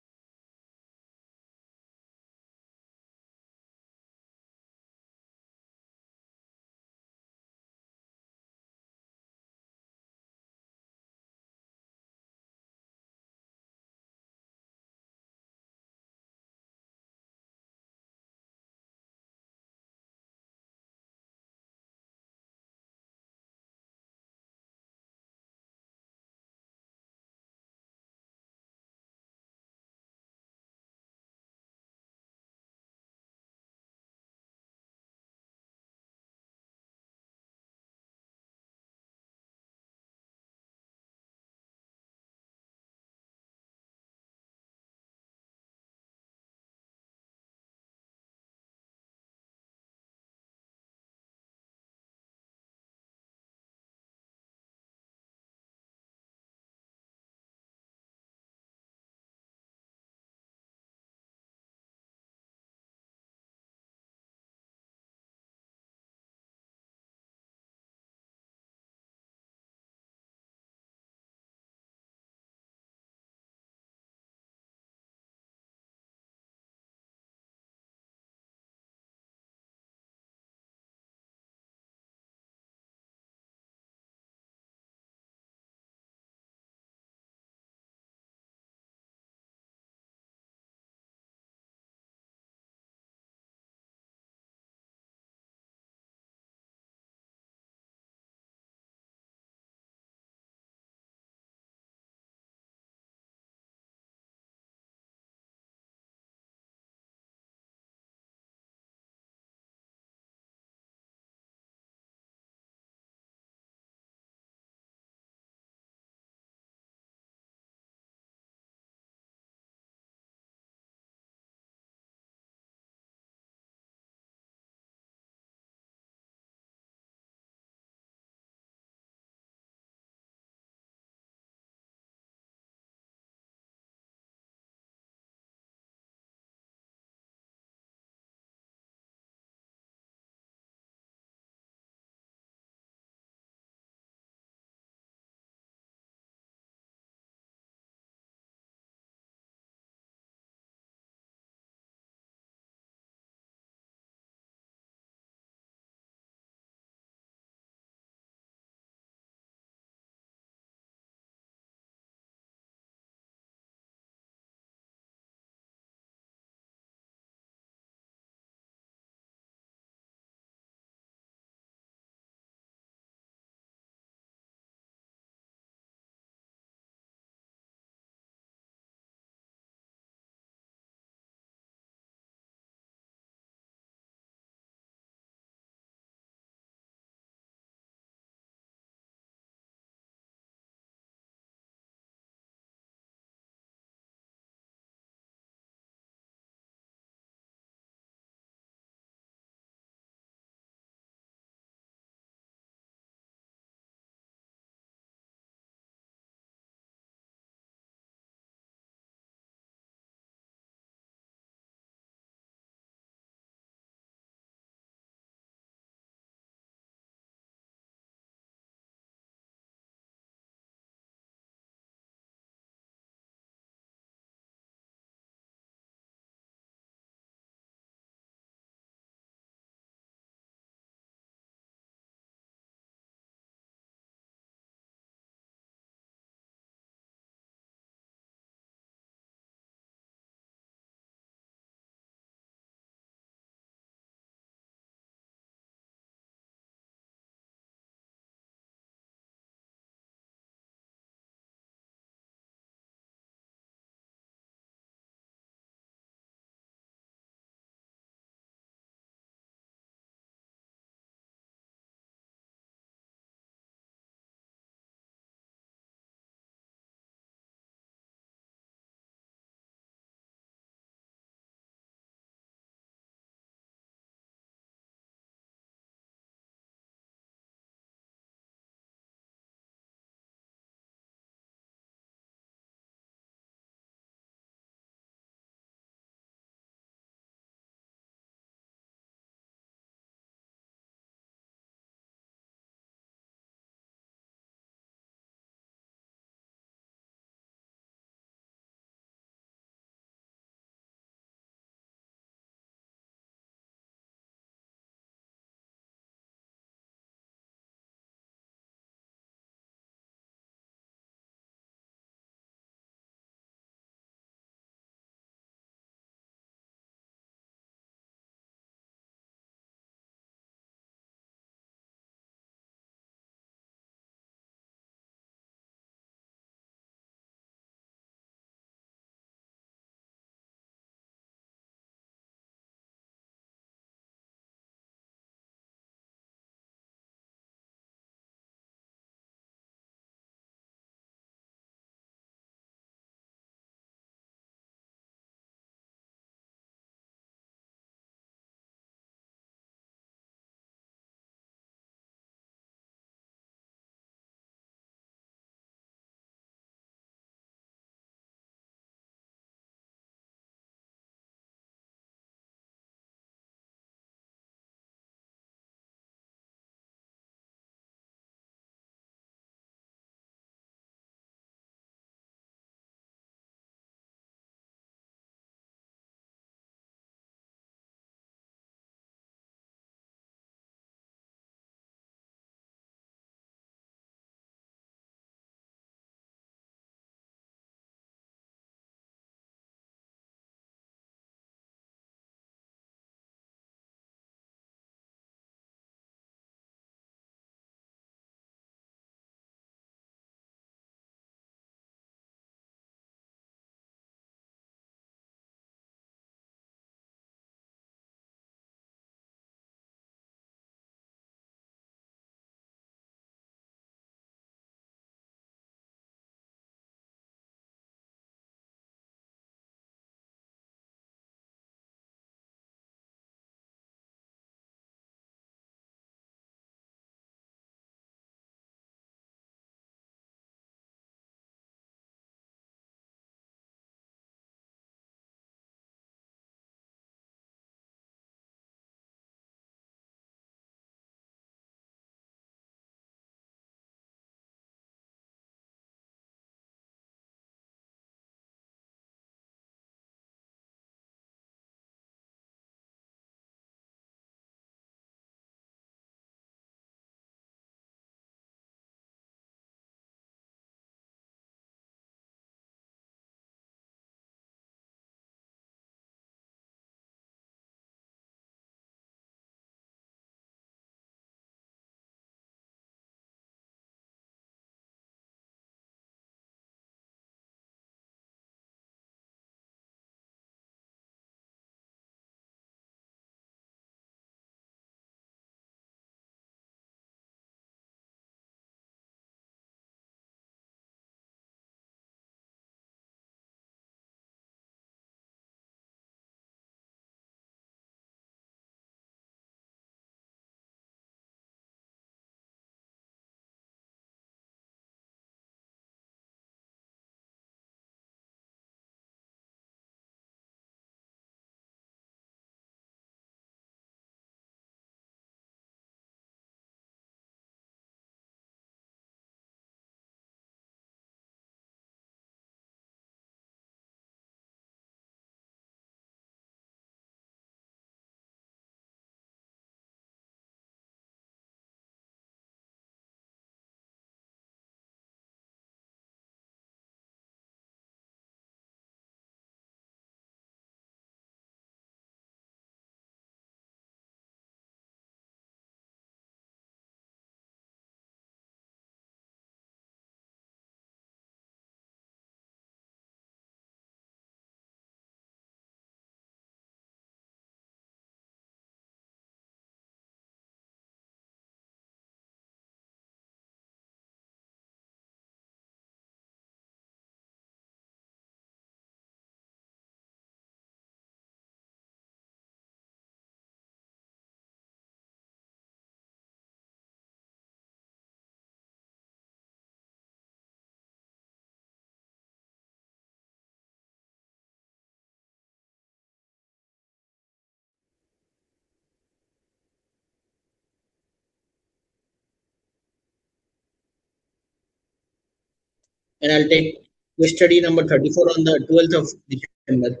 and I'll take case study number 34 on the 12th of December.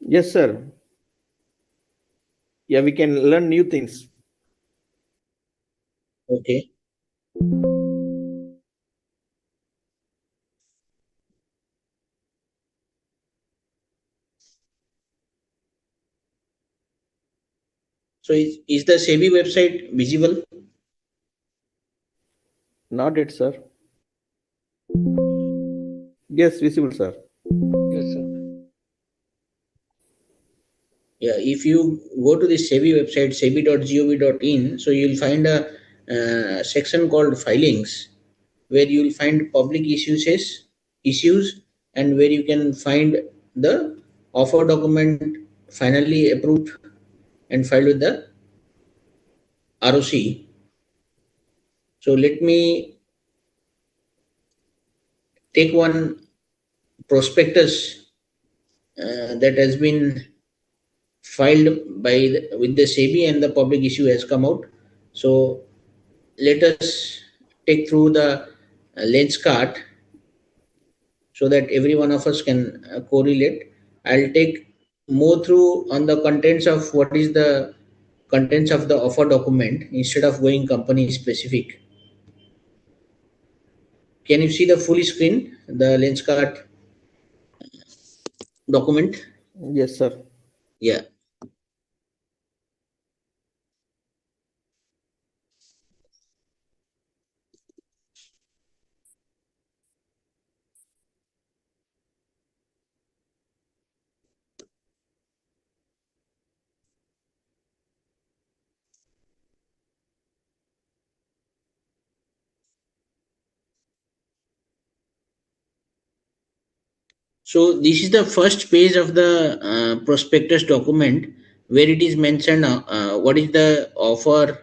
Yes, sir. Yeah, we can learn new things. Okay. So is the SEBI website visible? Not yet, sir. Yes, visible, sir. Yes, sir. Yeah, if you go to the SEBI website, sebi.gov.in, so you'll find a section called filings, where you'll find public issues, and where you can find the offer document finally approved and filed with the ROC. So let me take one prospectus that has been filed with the SEBI, and the public issue has come out. So let us take through the lens card so that every one of us can correlate. I'll take more through on the contents of what is the contents of the offer document instead of going company specific. Can you see the full screen, the lens card document? Yes, sir. Yeah. So this is the first page of the prospectus document, where it is mentioned what is the offer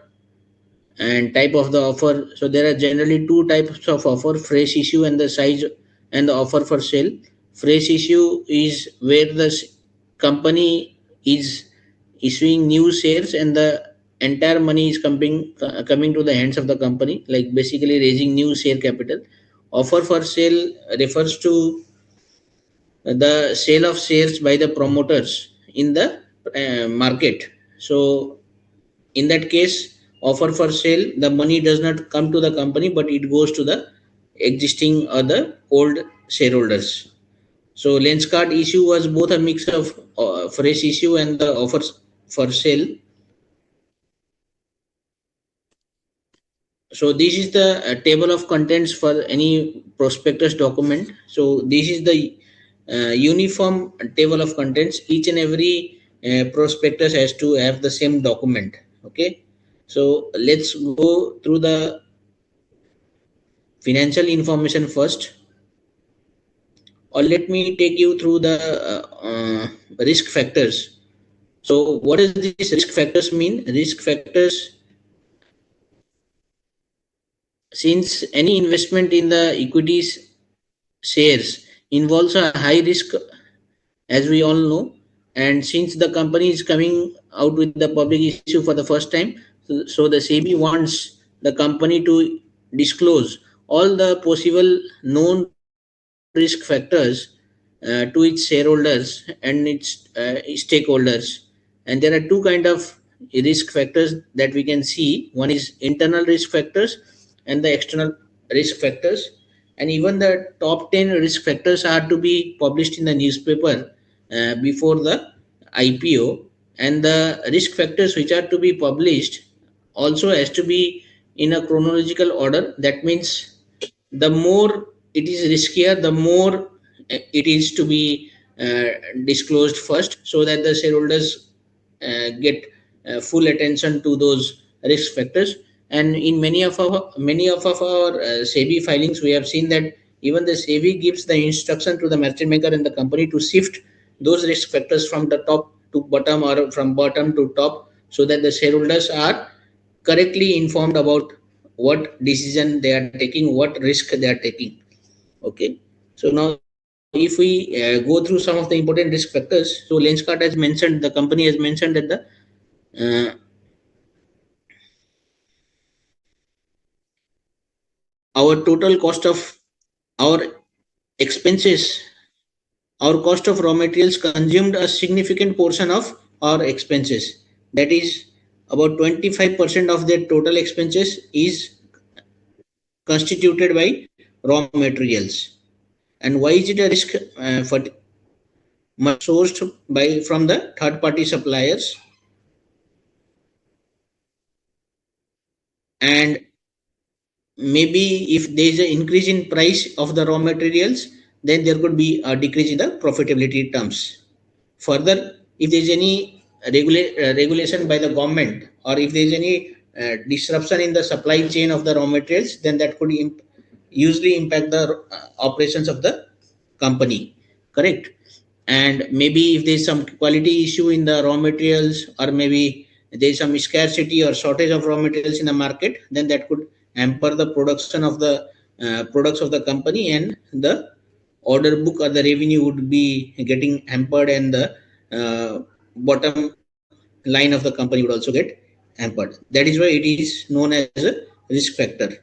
and type of the offer. So there are generally two types of offer: fresh issue and the size, and the offer for sale. Fresh issue is where the company is issuing new shares, and the entire money is coming to the hands of the company, like basically raising new share capital. Offer for sale refers to the sale of shares by the promoters in the market. So in that case, offer for sale, the money does not come to the company, but it goes to the existing or the old shareholders. So lens card issue was both a mix of fresh issue and the offers for sale. So this is the table of contents for any prospectus document. So this is the uniform table of contents. Each and every prospectus has to have the same document. Okay. So let's go through the financial information first, or let me take you through the risk factors. So what does these risk factors mean? Risk factors, since any investment in the equities shares involves a high risk, as we all know, and since the company is coming out with the public issue for the first time, so the SEBI wants the company to disclose all the possible known risk factors to its shareholders and its stakeholders. And there are two kind of risk factors that we can see. One is internal risk factors and the external risk factors. And even the top 10 risk factors are to be published in the newspaper before the IPO. And the risk factors which are to be published also has to be in a chronological order. That means the more it is riskier, the more it is to be disclosed first, so that the shareholders get full attention to those risk factors. And in many of our SEBI filings, we have seen that even the SEBI gives the instruction to the merchant banker and the company to shift those risk factors from the top to bottom, or from bottom to top, so that the shareholders are correctly informed about what decision they are taking, what risk they are taking. Okay. So now if we go through some of the important risk factors, so Lenskart has mentioned, the company has mentioned that the uh, our total cost of our expenses, our cost of raw materials consumed a significant portion of our expenses. That is about 25% of their total expenses is constituted by raw materials. And why is it a risk? For sourced by from the third party suppliers, and maybe if there is an increase in price of the raw materials, then there could be a decrease in the profitability terms. Further, if there is any regulation by the government, or if there is any disruption in the supply chain of the raw materials, then that could usually impact the operations of the company. Correct. And maybe if there is some quality issue in the raw materials, or maybe there is some scarcity or shortage of raw materials in the market, then that could hamper the production of the products of the company, and the order book or the revenue would be getting hampered, and the bottom line of the company would also get hampered. That is why it is known as a risk factor.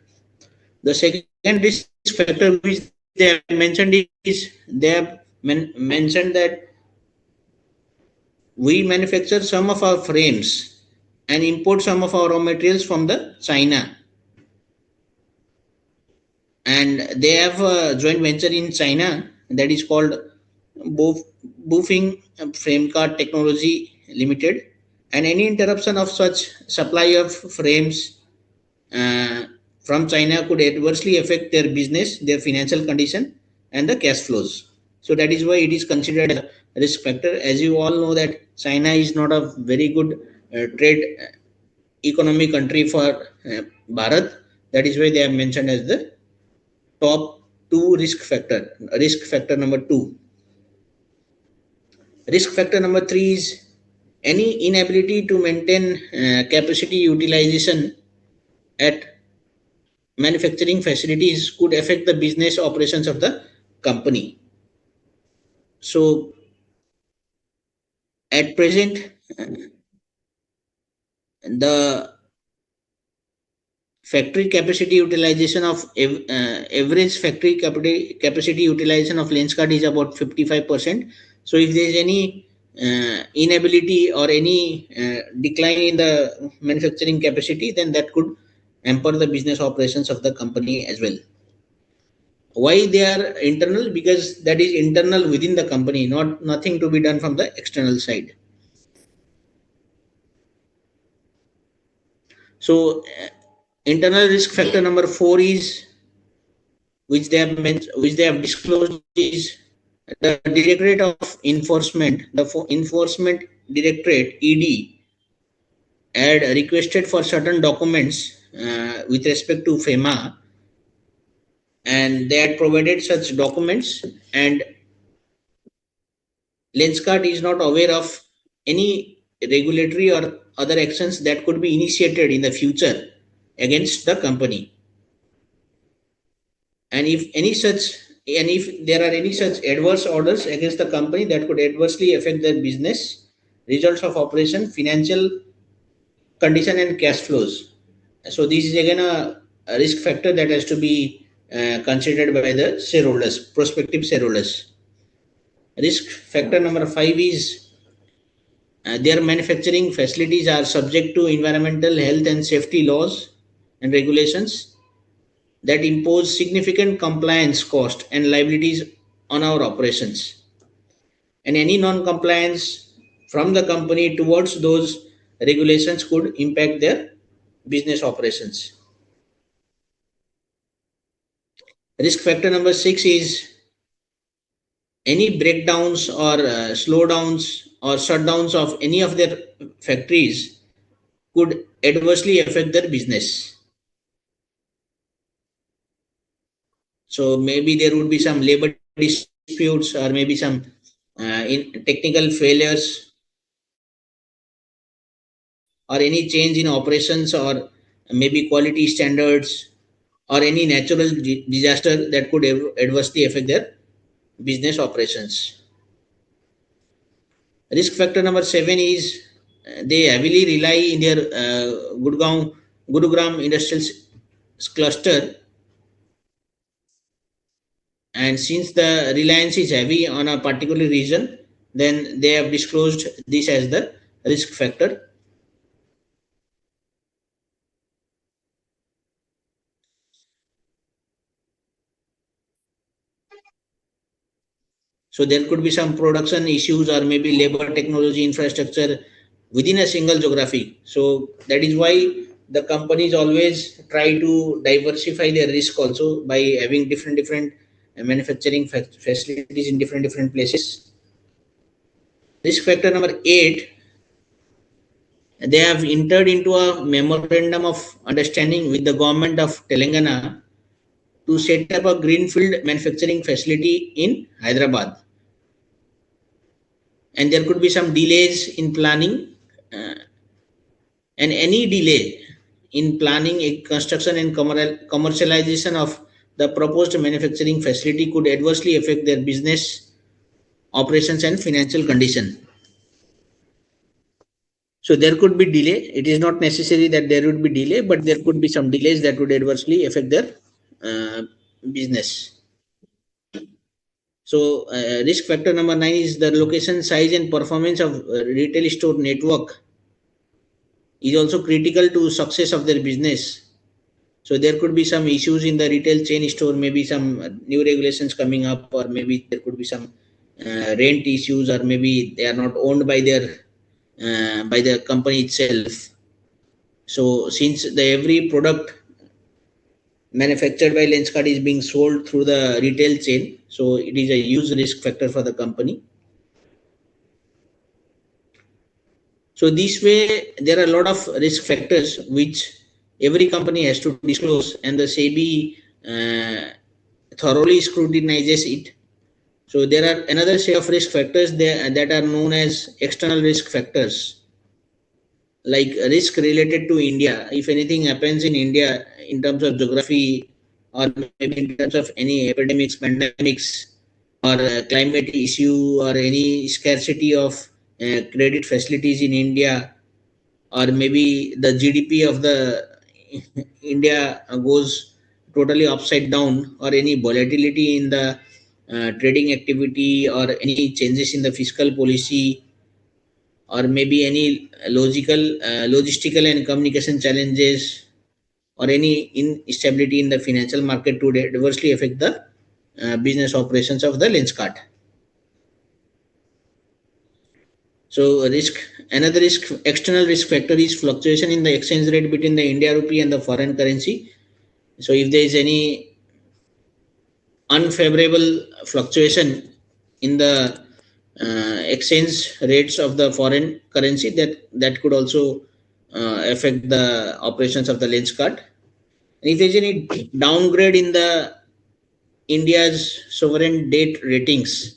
The second risk factor which they have mentioned is they have mentioned that we manufacture some of our frames and import some of our raw materials from the China, and they have a joint venture in China that is called Boofing Frame Card Technology Limited, and any interruption of such supply of frames uh, from China could adversely affect their business, their financial condition, and the cash flows. So that is why it is considered a risk factor. As you all know that China is not a very good trade economy country for Bharat. That is why they are mentioned as the top two risk factor. Risk factor number two. Risk factor number three is any inability to maintain capacity utilization at manufacturing facilities could affect the business operations of the company. So at present, the factory capacity utilization of average factory capacity utilization of Lenskart is about 55%. So if there is any inability or any decline in the manufacturing capacity, then that could hamper the business operations of the company as well. Why they are internal? Because that is internal within the company, not nothing to be done from the external side. So internal risk factor number four is, which they have disclosed, is the Directorate of Enforcement, the Enforcement Directorate ED, had requested for certain documents with respect to FEMA, and they had provided such documents, and Lenskart is not aware of any regulatory or other actions that could be initiated in the future against the company. And if there are any such adverse orders against the company that could adversely affect their business, results of operation, financial condition, and cash flows. So this is again a risk factor that has to be considered by the shareholders, prospective shareholders. Risk factor number five is their manufacturing facilities are subject to environmental, health, and safety laws and regulations that impose significant compliance cost and liabilities on our operations. And any non-compliance from the company towards those regulations could impact their business operations. Risk factor number six is any breakdowns or slowdowns or shutdowns of any of their factories could adversely affect their business. So maybe there would be some labor disputes, or maybe some in technical failures, or any change in operations, or maybe quality standards, or any natural disaster that could adversely affect their business operations. Risk factor number seven is they heavily rely in their Gurugram industrial cluster, and since the reliance is heavy on a particular region, then they have disclosed this as the risk factor. So there could be some production issues or maybe labor, technology, infrastructure within a single geography. So that is why the companies always try to diversify their risk also by having different manufacturing facilities in different places. Risk factor number 8, they have entered into a memorandum of understanding with the government of Telangana to set up a greenfield manufacturing facility in Hyderabad. And there could be some delays in planning, uh, and any delay in planning, construction and commercialization of the proposed manufacturing facility could adversely affect their business operations and financial condition. So there could be delay. It is not necessary that there would be delay, but there could be some delays that would adversely affect their uh, business. So risk factor number 9 is the location, size and performance of retail store network is also critical to success of their business. So there could be some issues in the retail chain store, maybe some new regulations coming up, or maybe there could be some rent issues, or maybe they are not owned by the company itself. So since the every product manufactured by Lenskart is being sold through the retail chain, so it is a huge risk factor for the company. So this way, there are a lot of risk factors which every company has to disclose, and the SEBI thoroughly scrutinizes it. So there are another set of risk factors there that are known as external risk factors, like risk related to India. If anything happens in India in terms of geography, or maybe in terms of any epidemics, pandemics, or climate issue, or any scarcity of credit facilities in India, or maybe the GDP of the India goes totally upside down, or any volatility in the trading activity, or any changes in the fiscal policy, or maybe any logistical and communication challenges, or any instability in the financial market to adversely affect the business operations of the Lenskart. So another external risk factor is fluctuation in the exchange rate between the India rupee and the foreign currency. So if there is any unfavorable fluctuation in the exchange rates of the foreign currency, that could also affect the operations of the Lenskart. And if there is any downgrade in the India's sovereign debt ratings,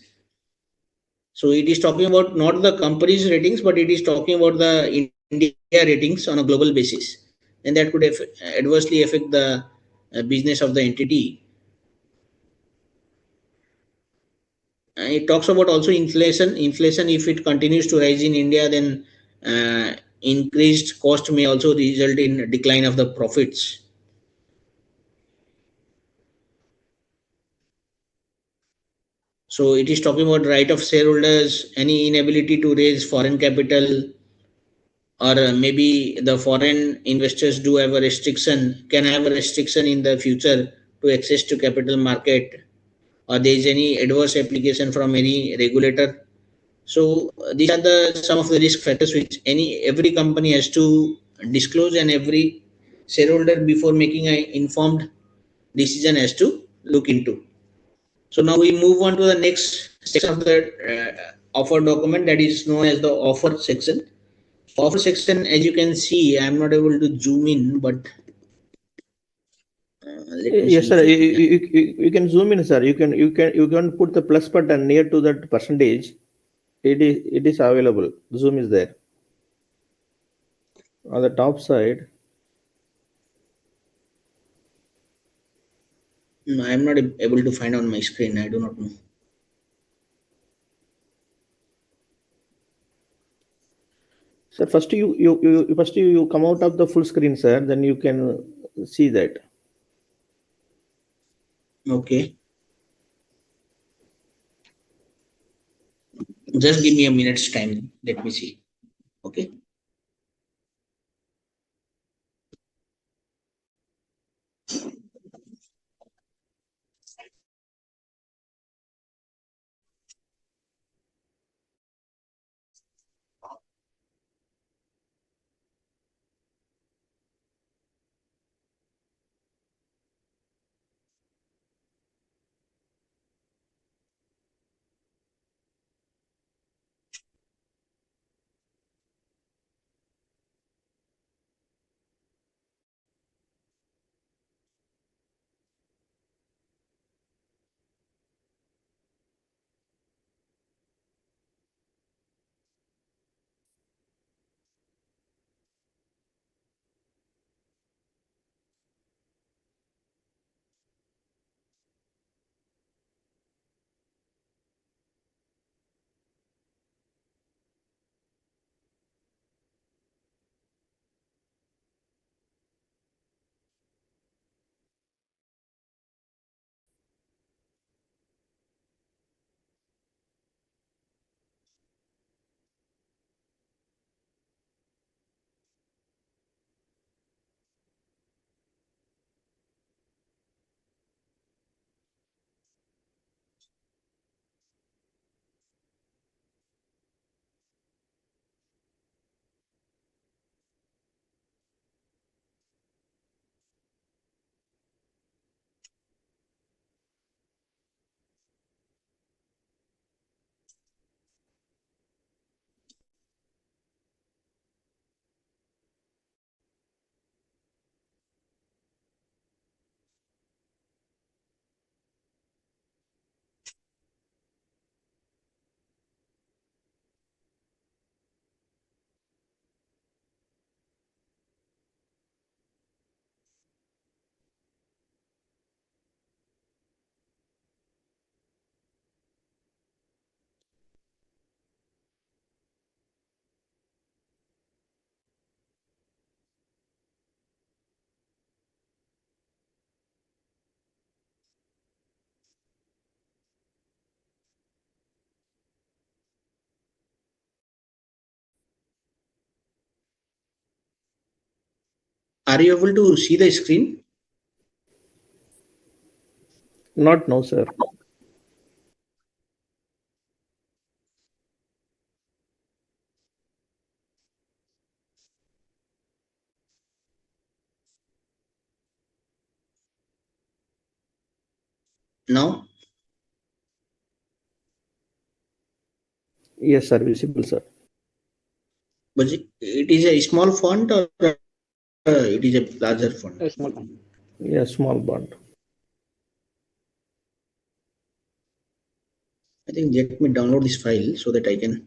so it is talking about not the company's ratings, but it is talking about the India ratings on a global basis. And that could adversely affect the business of the entity. It talks about also inflation. Inflation, if it continues to rise in India, then increased cost may also result in decline of the profits. So it is talking about right of shareholders, any inability to raise foreign capital, or maybe the foreign investors do have a restriction, can have a restriction in the future to access to capital market, or there is any adverse application from any regulator. So these are the some of the risk factors which every company has to disclose, and every shareholder before making an informed decision has to look into. So now we move on to the next section of the offer document, that is known as the offer section. Offer section, as you can see, I am not able to zoom in, but let me Yes, see sir. if I can. You can zoom in, sir. You can put the plus button near to that percentage. It is available. Zoom is there on the top side. No, I am not able to find on my screen. I do not know. Sir, first you come out of the full screen, sir. Then you can see that. Okay. Just give me a minute's time. Let me see. Okay. Are you able to see the screen? Not now, sir. Now? Yes, sir. Visible, sir. But it is a small font or it is a larger font? A small one. Yeah, small bond. I think let me download this file so that I can.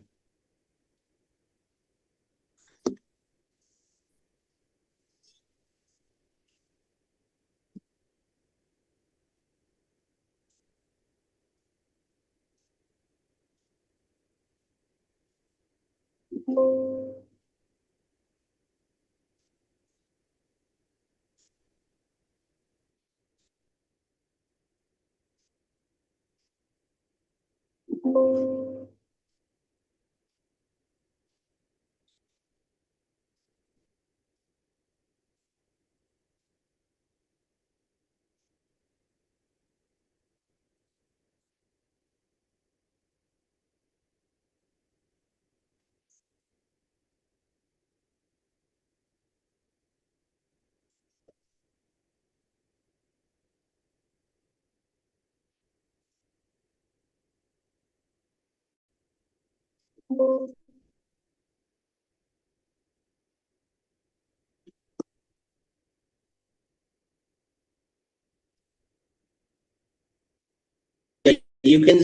You can.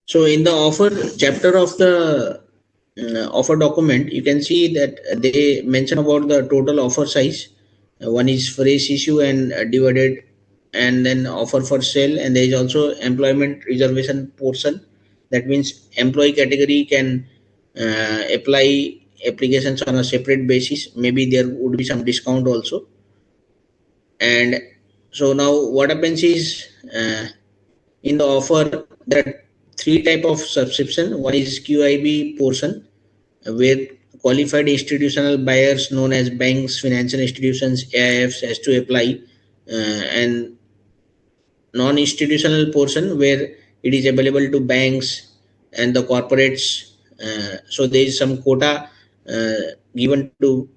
So in the offer chapter of the offer document, you can see that they mention about the total offer size. One is fresh issue and divided, and then offer for sale, and there is also employment reservation portion. That means employee category can apply applications on a separate basis. Maybe there would be some discount also. And so now what happens is, in the offer there are three type of subscription. One is QIB portion, where qualified institutional buyers known as banks, financial institutions, AIFs has to apply, and non-institutional portion where it is available to banks and the corporates. So there is some quota given to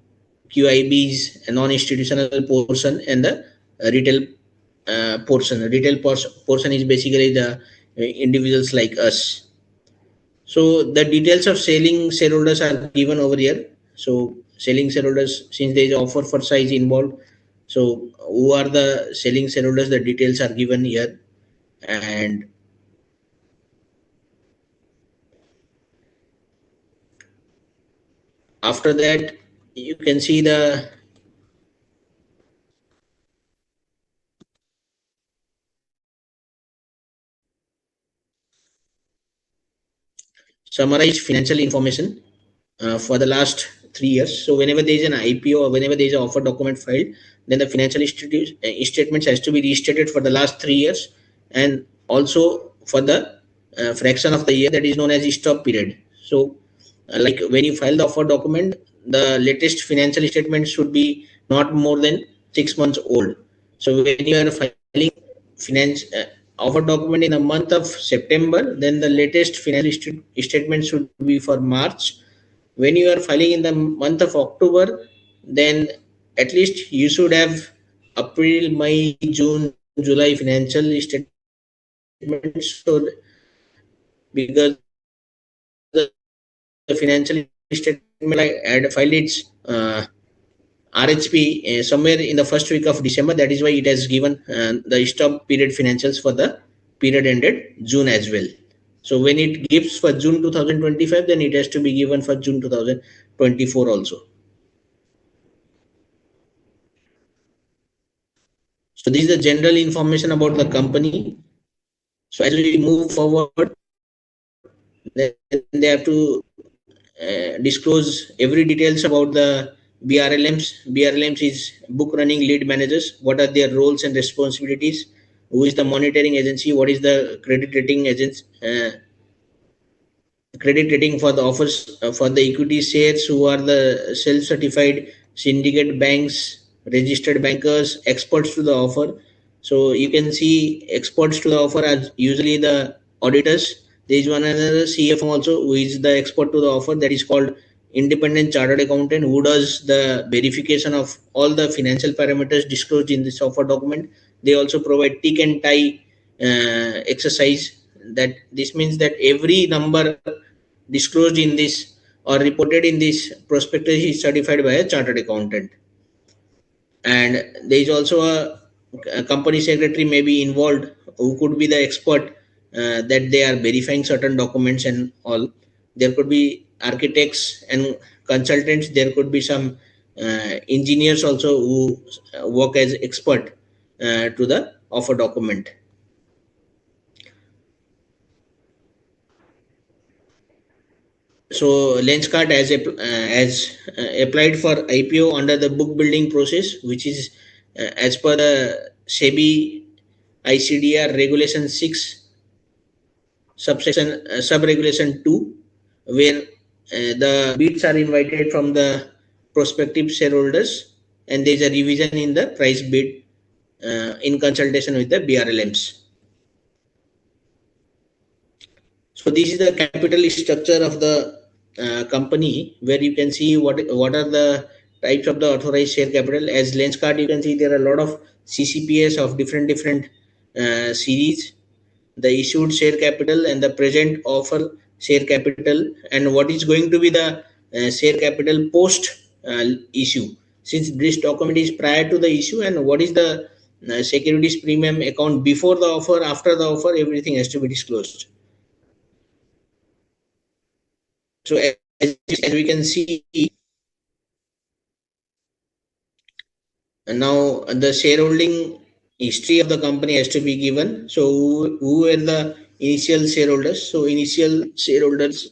QIBs, a non-institutional portion, and the retail portion. Portion is basically the individuals like us. So the details of selling shareholders are given over here. So selling shareholders, since there is offer for size involved, so who are the selling shareholders? The details are given here, and after that you can see the summarized financial information for the last 3 years. So whenever there is an IPO or whenever there is an offer document filed, then the financial statements has to be restated for the last 3 years, and also for the fraction of the year that is known as stop period. So like when you file the offer document, the latest financial statement should be not more than 6 months old. So when you are filing finance offer document in the month of September, then the latest financial statement should be for March. When you are filing in the month of October, then at least you should have April, May, June, July financial statements. So because the financial statement had filed its RHP somewhere in the first week of December. That is why it has given the stop period financials for the period ended June as well. So when it gives for June 2025, then it has to be given for June 2024 also. So this is the general information about the company. So as we move forward, then they have to disclose every details about the BRLMs. BRLMs is book running lead managers. What are their roles and responsibilities? Who is the monitoring agency? What is the credit rating agents? Credit rating for the offers for the equity shares, who are the self-certified syndicate banks, registered bankers, experts to the offer. So you can see experts to the offer are usually the auditors. There is one another CFO also who is the expert to the offer, that is called independent chartered accountant, who does the verification of all the financial parameters disclosed in this offer document. They also provide tick and tie exercise. That this means that every number disclosed in this or reported in this prospectus is certified by a chartered accountant. And there is also a company secretary may be involved, who could be the expert that they are verifying certain documents and all. There could be architects and consultants. There could be some engineers also who work as expert to the offer document. So Lenskart has applied for IPO under the book building process, which is as per the SEBI ICDR Regulation 6, subsection sub-regulation 2, where the bids are invited from the prospective shareholders, and there is a revision in the price bid in consultation with the BRLMs. So this is the capital structure of the company, where you can see what are the types of the authorized share capital. As Lenskart, you can see there are a lot of CCPS of different series. The issued share capital and the present offer share capital, and what is going to be the share capital post issue. Since this document is prior to the issue, and what is the securities premium account before the offer, after the offer, everything has to be disclosed. So as we can see, now the shareholding history of the company has to be given. So who were the initial shareholders? So initial shareholders,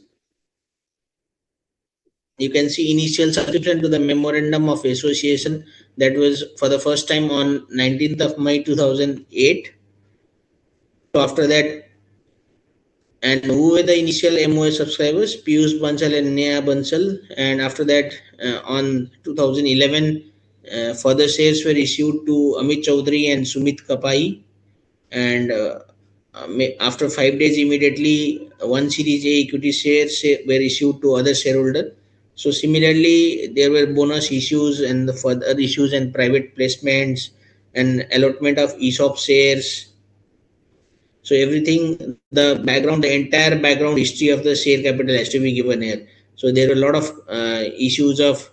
you can see initial subscription to the memorandum of association, that was for the first time on 19th of May 2008. So after that, and who were the initial MOA subscribers? Piyush Bansal and Neha Bansal. And after that, on 2011, further shares were issued to Amit Chaudhary and Sumit Kapai. And after 5 days, immediately one Series A equity shares were issued to other shareholders. So similarly, there were bonus issues and the further issues and private placements and allotment of ESOP shares. So everything, the background, the entire background history of the share capital has to be given here. So there are a lot of issues of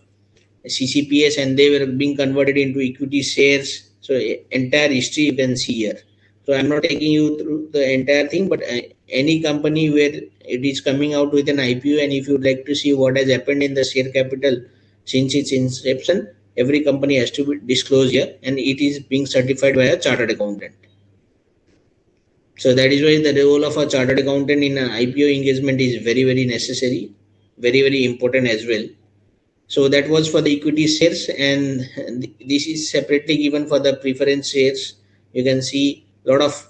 CCPS and they were being converted into equity shares. So entire history you can see here. So I'm not taking you through the entire thing, but any company where it is coming out with an IPO, and if you'd like to see what has happened in the share capital since its inception, every company has to be disclosed here, and it is being certified by a chartered accountant. So that is why the role of a chartered accountant in an IPO engagement is very, very necessary, very, very important as well. So that was for the equity shares, and this is separately given for the preference shares. You can see a lot of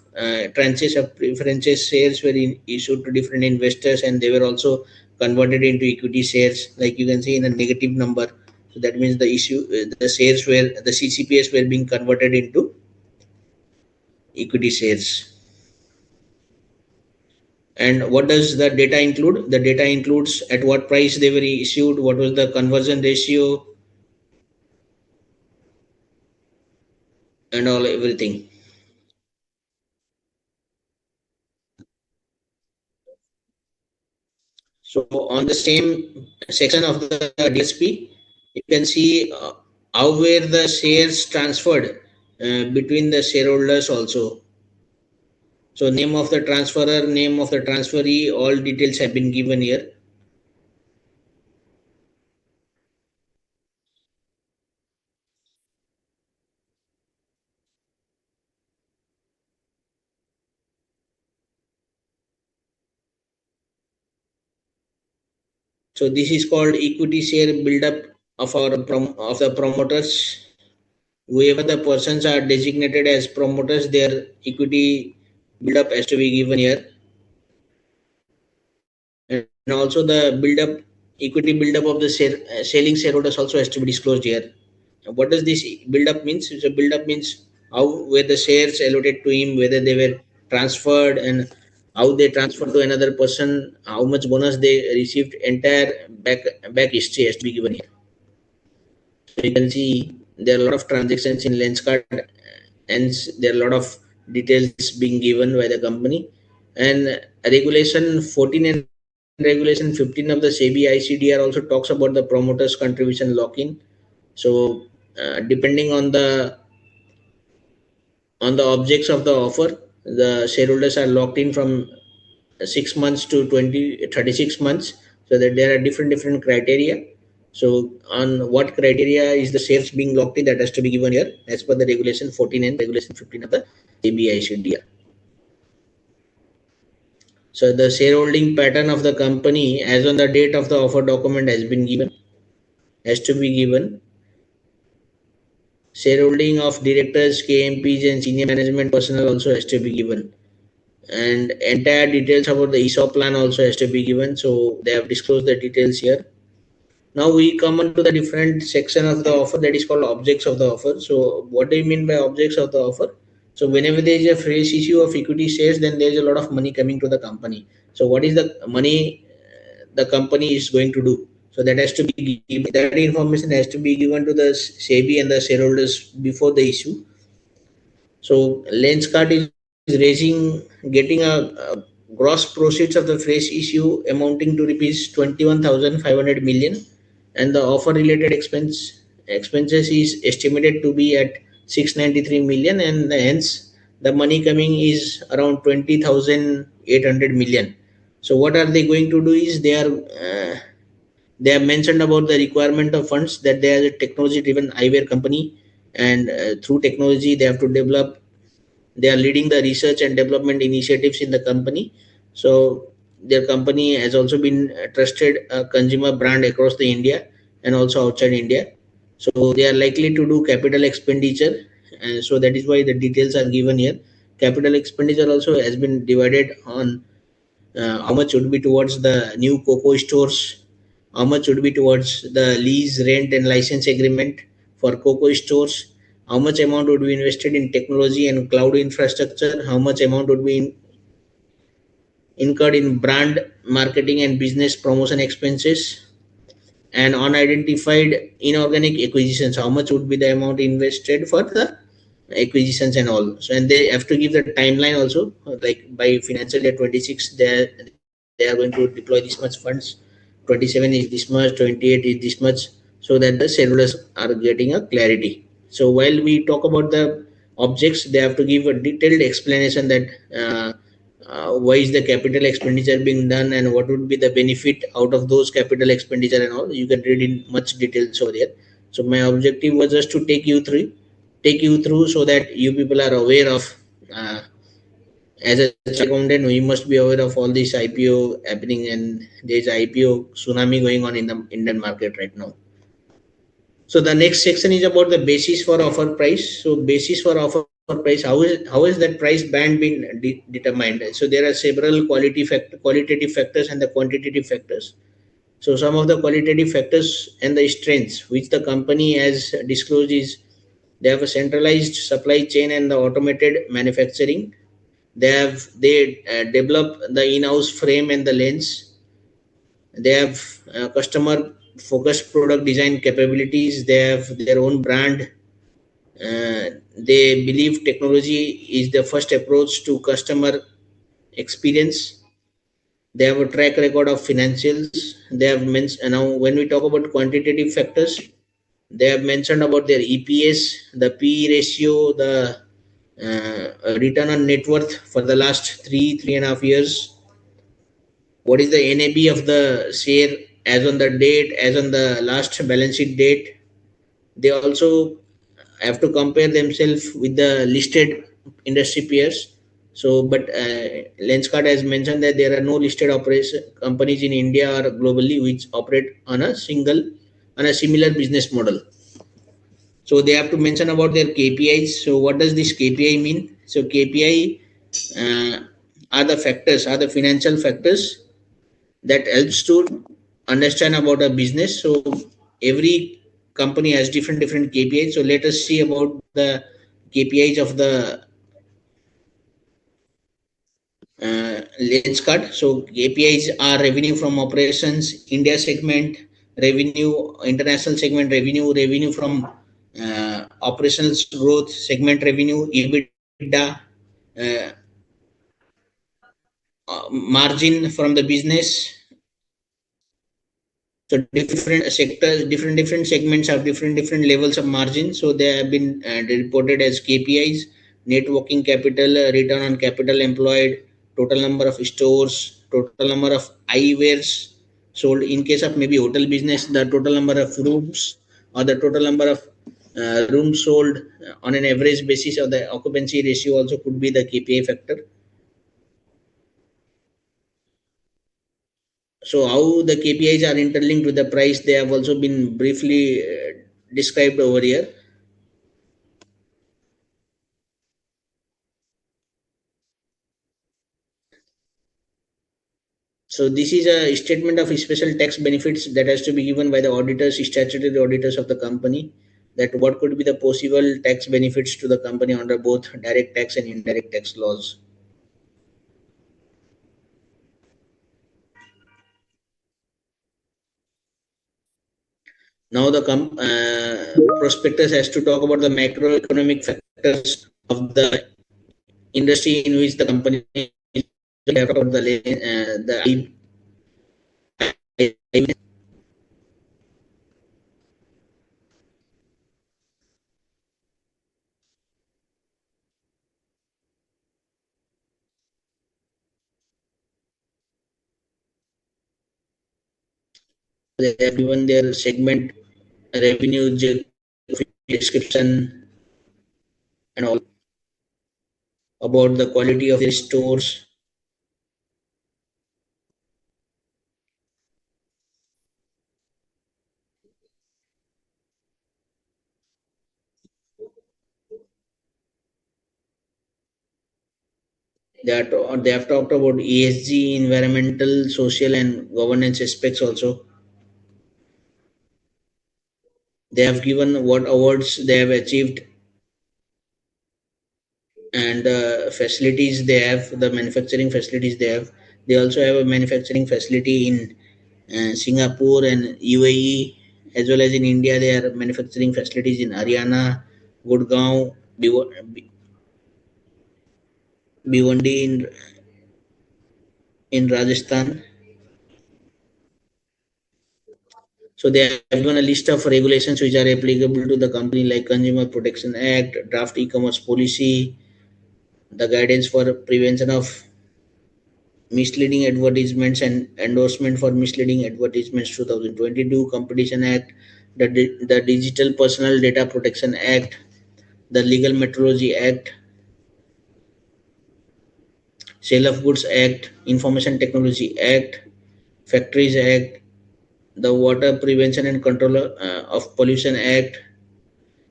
tranches of preferences shares were issued to different investors, and they were also converted into equity shares. Like you can see in a negative number. So that means the shares were the CCPS were being converted into equity shares. And what does the data include? The data includes at what price they were issued, what was the conversion ratio, and all everything. So on the same section of the DSP, you can see how were the shares transferred between the shareholders also. So name of the transferor, name of the transferee, all details have been given here. So this is called equity share build-up of of the promoters. Whoever the persons are designated as promoters, their equity build-up has to be given here. And also the build-up, equity build-up of the selling shareholders also has to be disclosed here. What does this build-up means? So build-up means how were the shares allotted to him, whether they were transferred, and how they transferred to another person, how much bonus they received. Entire back history has to be given here. So you can see there are a lot of transactions in Lenskart, and there are a lot of details being given by the company. And regulation 14 and regulation 15 of the SEBI ICDR also talks about the promoters contribution lock-in. So depending on the objects of the offer, the shareholders are locked in from 6 months to 36 months, so that there are different criteria. So on what criteria is the shares being locked in, that has to be given here as per the regulation 14 and regulation 15 of the CBI CDR. So the shareholding pattern of the company as on the date of the offer document has to be given. Shareholding of directors, KMPs and senior management personnel also has to be given. And entire details about the ESOP plan also has to be given. So they have disclosed the details here. Now we come on to the different section of the offer, that is called objects of the offer. So what do you mean by objects of the offer? So whenever there is a fresh issue of equity shares, then there is a lot of money coming to the company. So what is the money the company is going to do? So that has to be that information has to be given to the SEBI and the shareholders before the issue. So Lenskart is raising, getting a gross proceeds of the fresh issue amounting to rupees 21,500 million, and the offer related expenses is estimated to be at 693 million, and hence the money coming is around 20,800 million. So what are they going to do is they have mentioned about the requirement of funds, that they are a technology driven eyewear company, and through technology they have to develop. They are leading the research and development initiatives in the company. So their company has also been trusted a consumer brand across the India and also outside India. So they are likely to do capital expenditure, and so that is why the details are given here. Capital expenditure also has been divided on how much would be towards the new cocoa stores, how much would be towards the lease, rent, and license agreement for cocoa stores, how much amount would be invested in technology and cloud infrastructure, how much amount would be incurred in brand marketing and business promotion expenses, and unidentified inorganic acquisitions, how much would be the amount invested for the acquisitions and all. So and they have to give the timeline also, like by financial year 26 they are going to deploy this much funds, 27 is this much, 28 is this much, so that the shareholders are getting a clarity. So while we talk about the objects, they have to give a detailed explanation that why is the capital expenditure being done and what would be the benefit out of those capital expenditure and all. You can read in much details over there. So my objective was just to take you through so that you people are aware of, uh, as a accountant we must be aware of all this IPO happening, and there's IPO tsunami going on in the Indian market right now. So the next section is about the basis for offer price. So basis for offer price, how is that price band been determined? So there are several qualitative factors and the quantitative factors. So some of the qualitative factors and the strengths which the company has disclosed is, they have a centralized supply chain and the automated manufacturing. They develop the in-house frame and the lens. They have customer focused product design capabilities. They have their own brand. They believe technology is the first approach to customer experience. They have a track record of financials. They have mentioned, now when we talk about quantitative factors, they have mentioned about their EPS, the PE ratio, the return on net worth for the last 3.5 years. What is the NAB of the share as on the date, as on the last balance sheet date. They also have to compare themselves with the listed industry peers. So, but Lenskart has mentioned that there are no listed operation companies in India or globally which operate on a similar business model. So they have to mention about their KPIs. So what does this KPI mean? So KPI are the financial factors that helps to understand about a business. So every company has different KPIs. So let us see about the KPIs of the lens card. So KPIs are revenue from operations, India segment revenue, international segment revenue, revenue from operational growth, segment revenue, EBITDA, uh, margin from the business. So different segments have different levels of margin. So they have been reported as KPIs: net working capital, return on capital employed, total number of stores, total number of eyewears sold. In case of maybe hotel business, the total number of rooms or the total number of rooms sold on an average basis, or the occupancy ratio also could be the KPI factor. So how the KPIs are interlinked with the price, they have also been briefly described over here. So this is a statement of special tax benefits that has to be given by the auditors, statutory auditors of the company, that what could be the possible tax benefits to the company under both direct tax and indirect tax laws. Now the prospectus has to talk about the macroeconomic factors of the industry in which the company is, about the they have given their segment revenue, description, and all about the quality of their stores. They have talked about ESG, environmental, social, and governance aspects also. They have given what awards they have achieved and the facilities they have, the manufacturing facilities they have. They also have a manufacturing facility in Singapore and UAE, as well as in India. They are manufacturing facilities in Haryana, Gurgaon, Bhiwandi in Rajasthan. So they have given a list of regulations which are applicable to the company, like Consumer Protection Act, Draft E-commerce Policy, the guidance for prevention of misleading advertisements and endorsement for misleading advertisements 2022, Competition Act, the Digital Personal Data Protection Act, the Legal Metrology Act, Sale of Goods Act, Information Technology Act, Factories Act, the Water Prevention and Control of Pollution Act,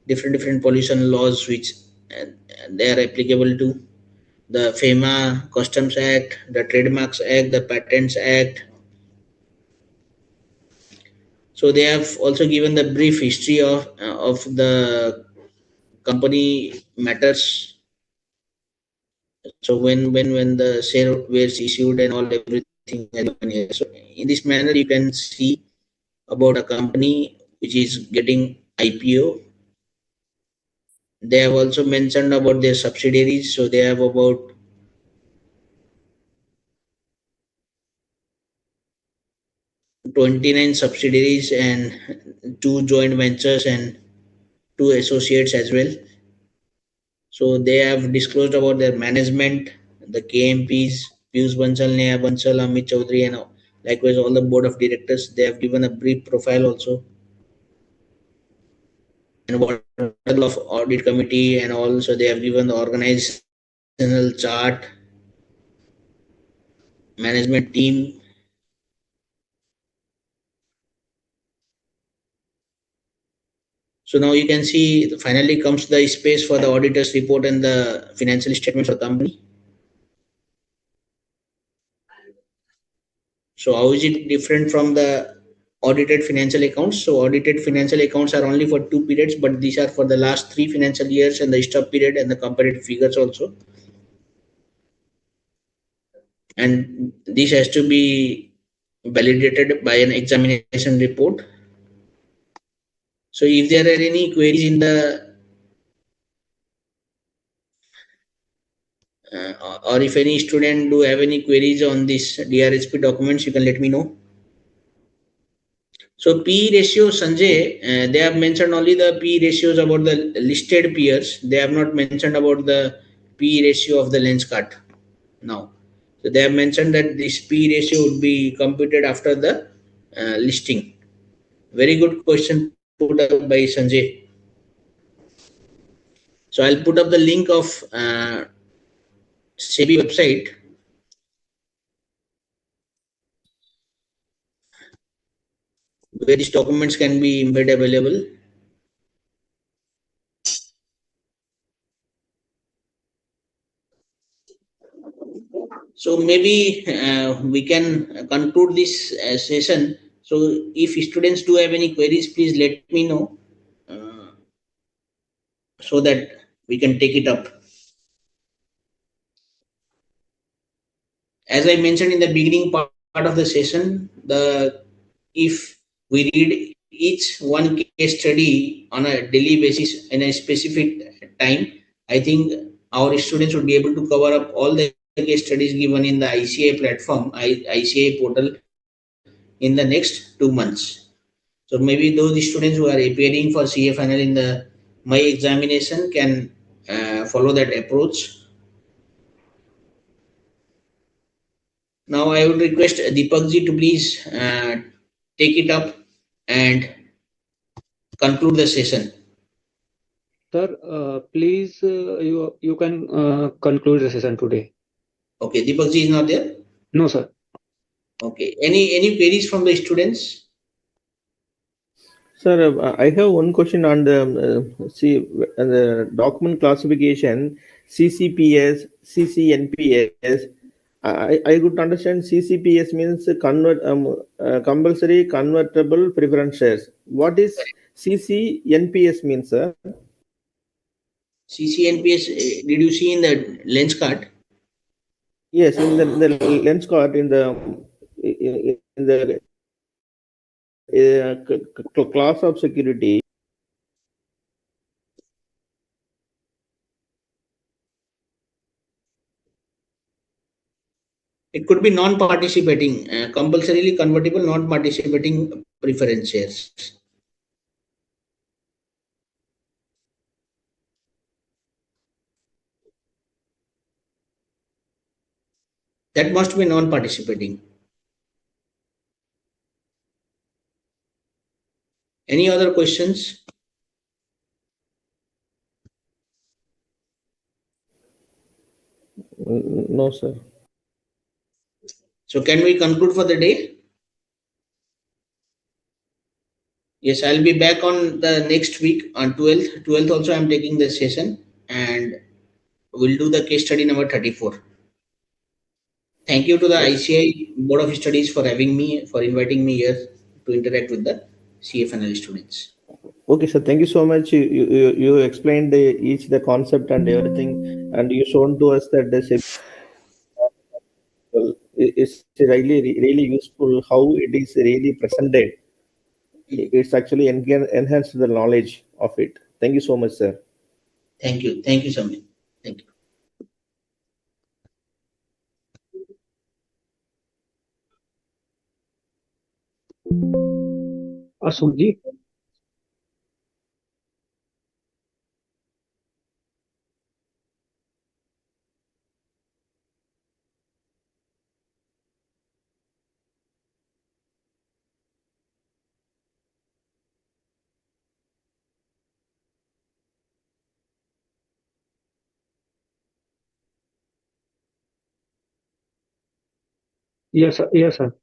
different pollution laws which uh, they are applicable to, the FEMA Customs Act, the Trademarks Act, the Patents Act. So they have also given the brief history of the company matters. So when the share was issued and all everything has given here. So in this manner you can see about a company which is getting IPO. They have also mentioned about their subsidiaries. So they have about 29 subsidiaries and two joint ventures and two associates as well. So they have disclosed about their management, the KMPs, Piyush Bansal, Neha Bansal, Amit Chaudhary, and likewise all the board of directors. They have given a brief profile also, and what of audit committee, and also they have given the organizational chart, management team. So now you can see finally comes the space for the auditor's report and the financial statements of the company. So how is it different from the audited financial accounts? So audited financial accounts are only for 2 periods, but these are for the last 3 financial years and the stub period and the comparative figures also. And this has to be validated by an examination report. So if there are any queries in the or if any student do have any queries on this DRHP documents, you can let me know. So P ratio, Sanjay, they have mentioned only the P ratios about the listed peers. They have not mentioned about the P ratio of the lens cut now. So they have mentioned that this P ratio would be computed after the listing. Very good question put up by Sanjay. So I'll put up the link of SEBI website where these documents can be made available. So maybe we can conclude this session. So if students do have any queries, please let me know uh, so that we can take it up. As I mentioned in the beginning part of the session, the if we read each one case study on a daily basis in a specific time, I think our students would be able to cover up all the case studies given in the ICAI platform, ICAI portal in the next 2 months. So maybe those students who are appearing for CA final in the my examination can follow that approach. Now I would request Deepak ji to please take it up and conclude the session. Sir, please, you can conclude the session today. Okay, Deepak ji is not there. No, sir. Okay, any queries from the students? Sir, I have one question on the document classification, CCPS, CCNPS. I could understand CCPS means compulsory convertible preference shares. What is CCNPS means, sir? CCNPS, did you see in the lens card? Yes, in the lens card in the class of security. It could be non-participating, compulsorily convertible non-participating preference shares. That must be non-participating. Any other questions? No, sir. So can we conclude for the day? Yes, I'll be back on the next week on 12th. 12th also I'm taking the session and we'll do the case study number 34. Thank you to the ICAI Board of Studies for having me, for inviting me here to interact with the CFNL students. Okay, sir. Thank you so much. You explained each the concept and everything, and you shown to us that the is really useful how it is really presented. It's actually enhanced the knowledge of it. Thank you so much, sir. Thank you. Thank you, Samir. Thank you. Ashok ji. Yes, sir. Yes, sir.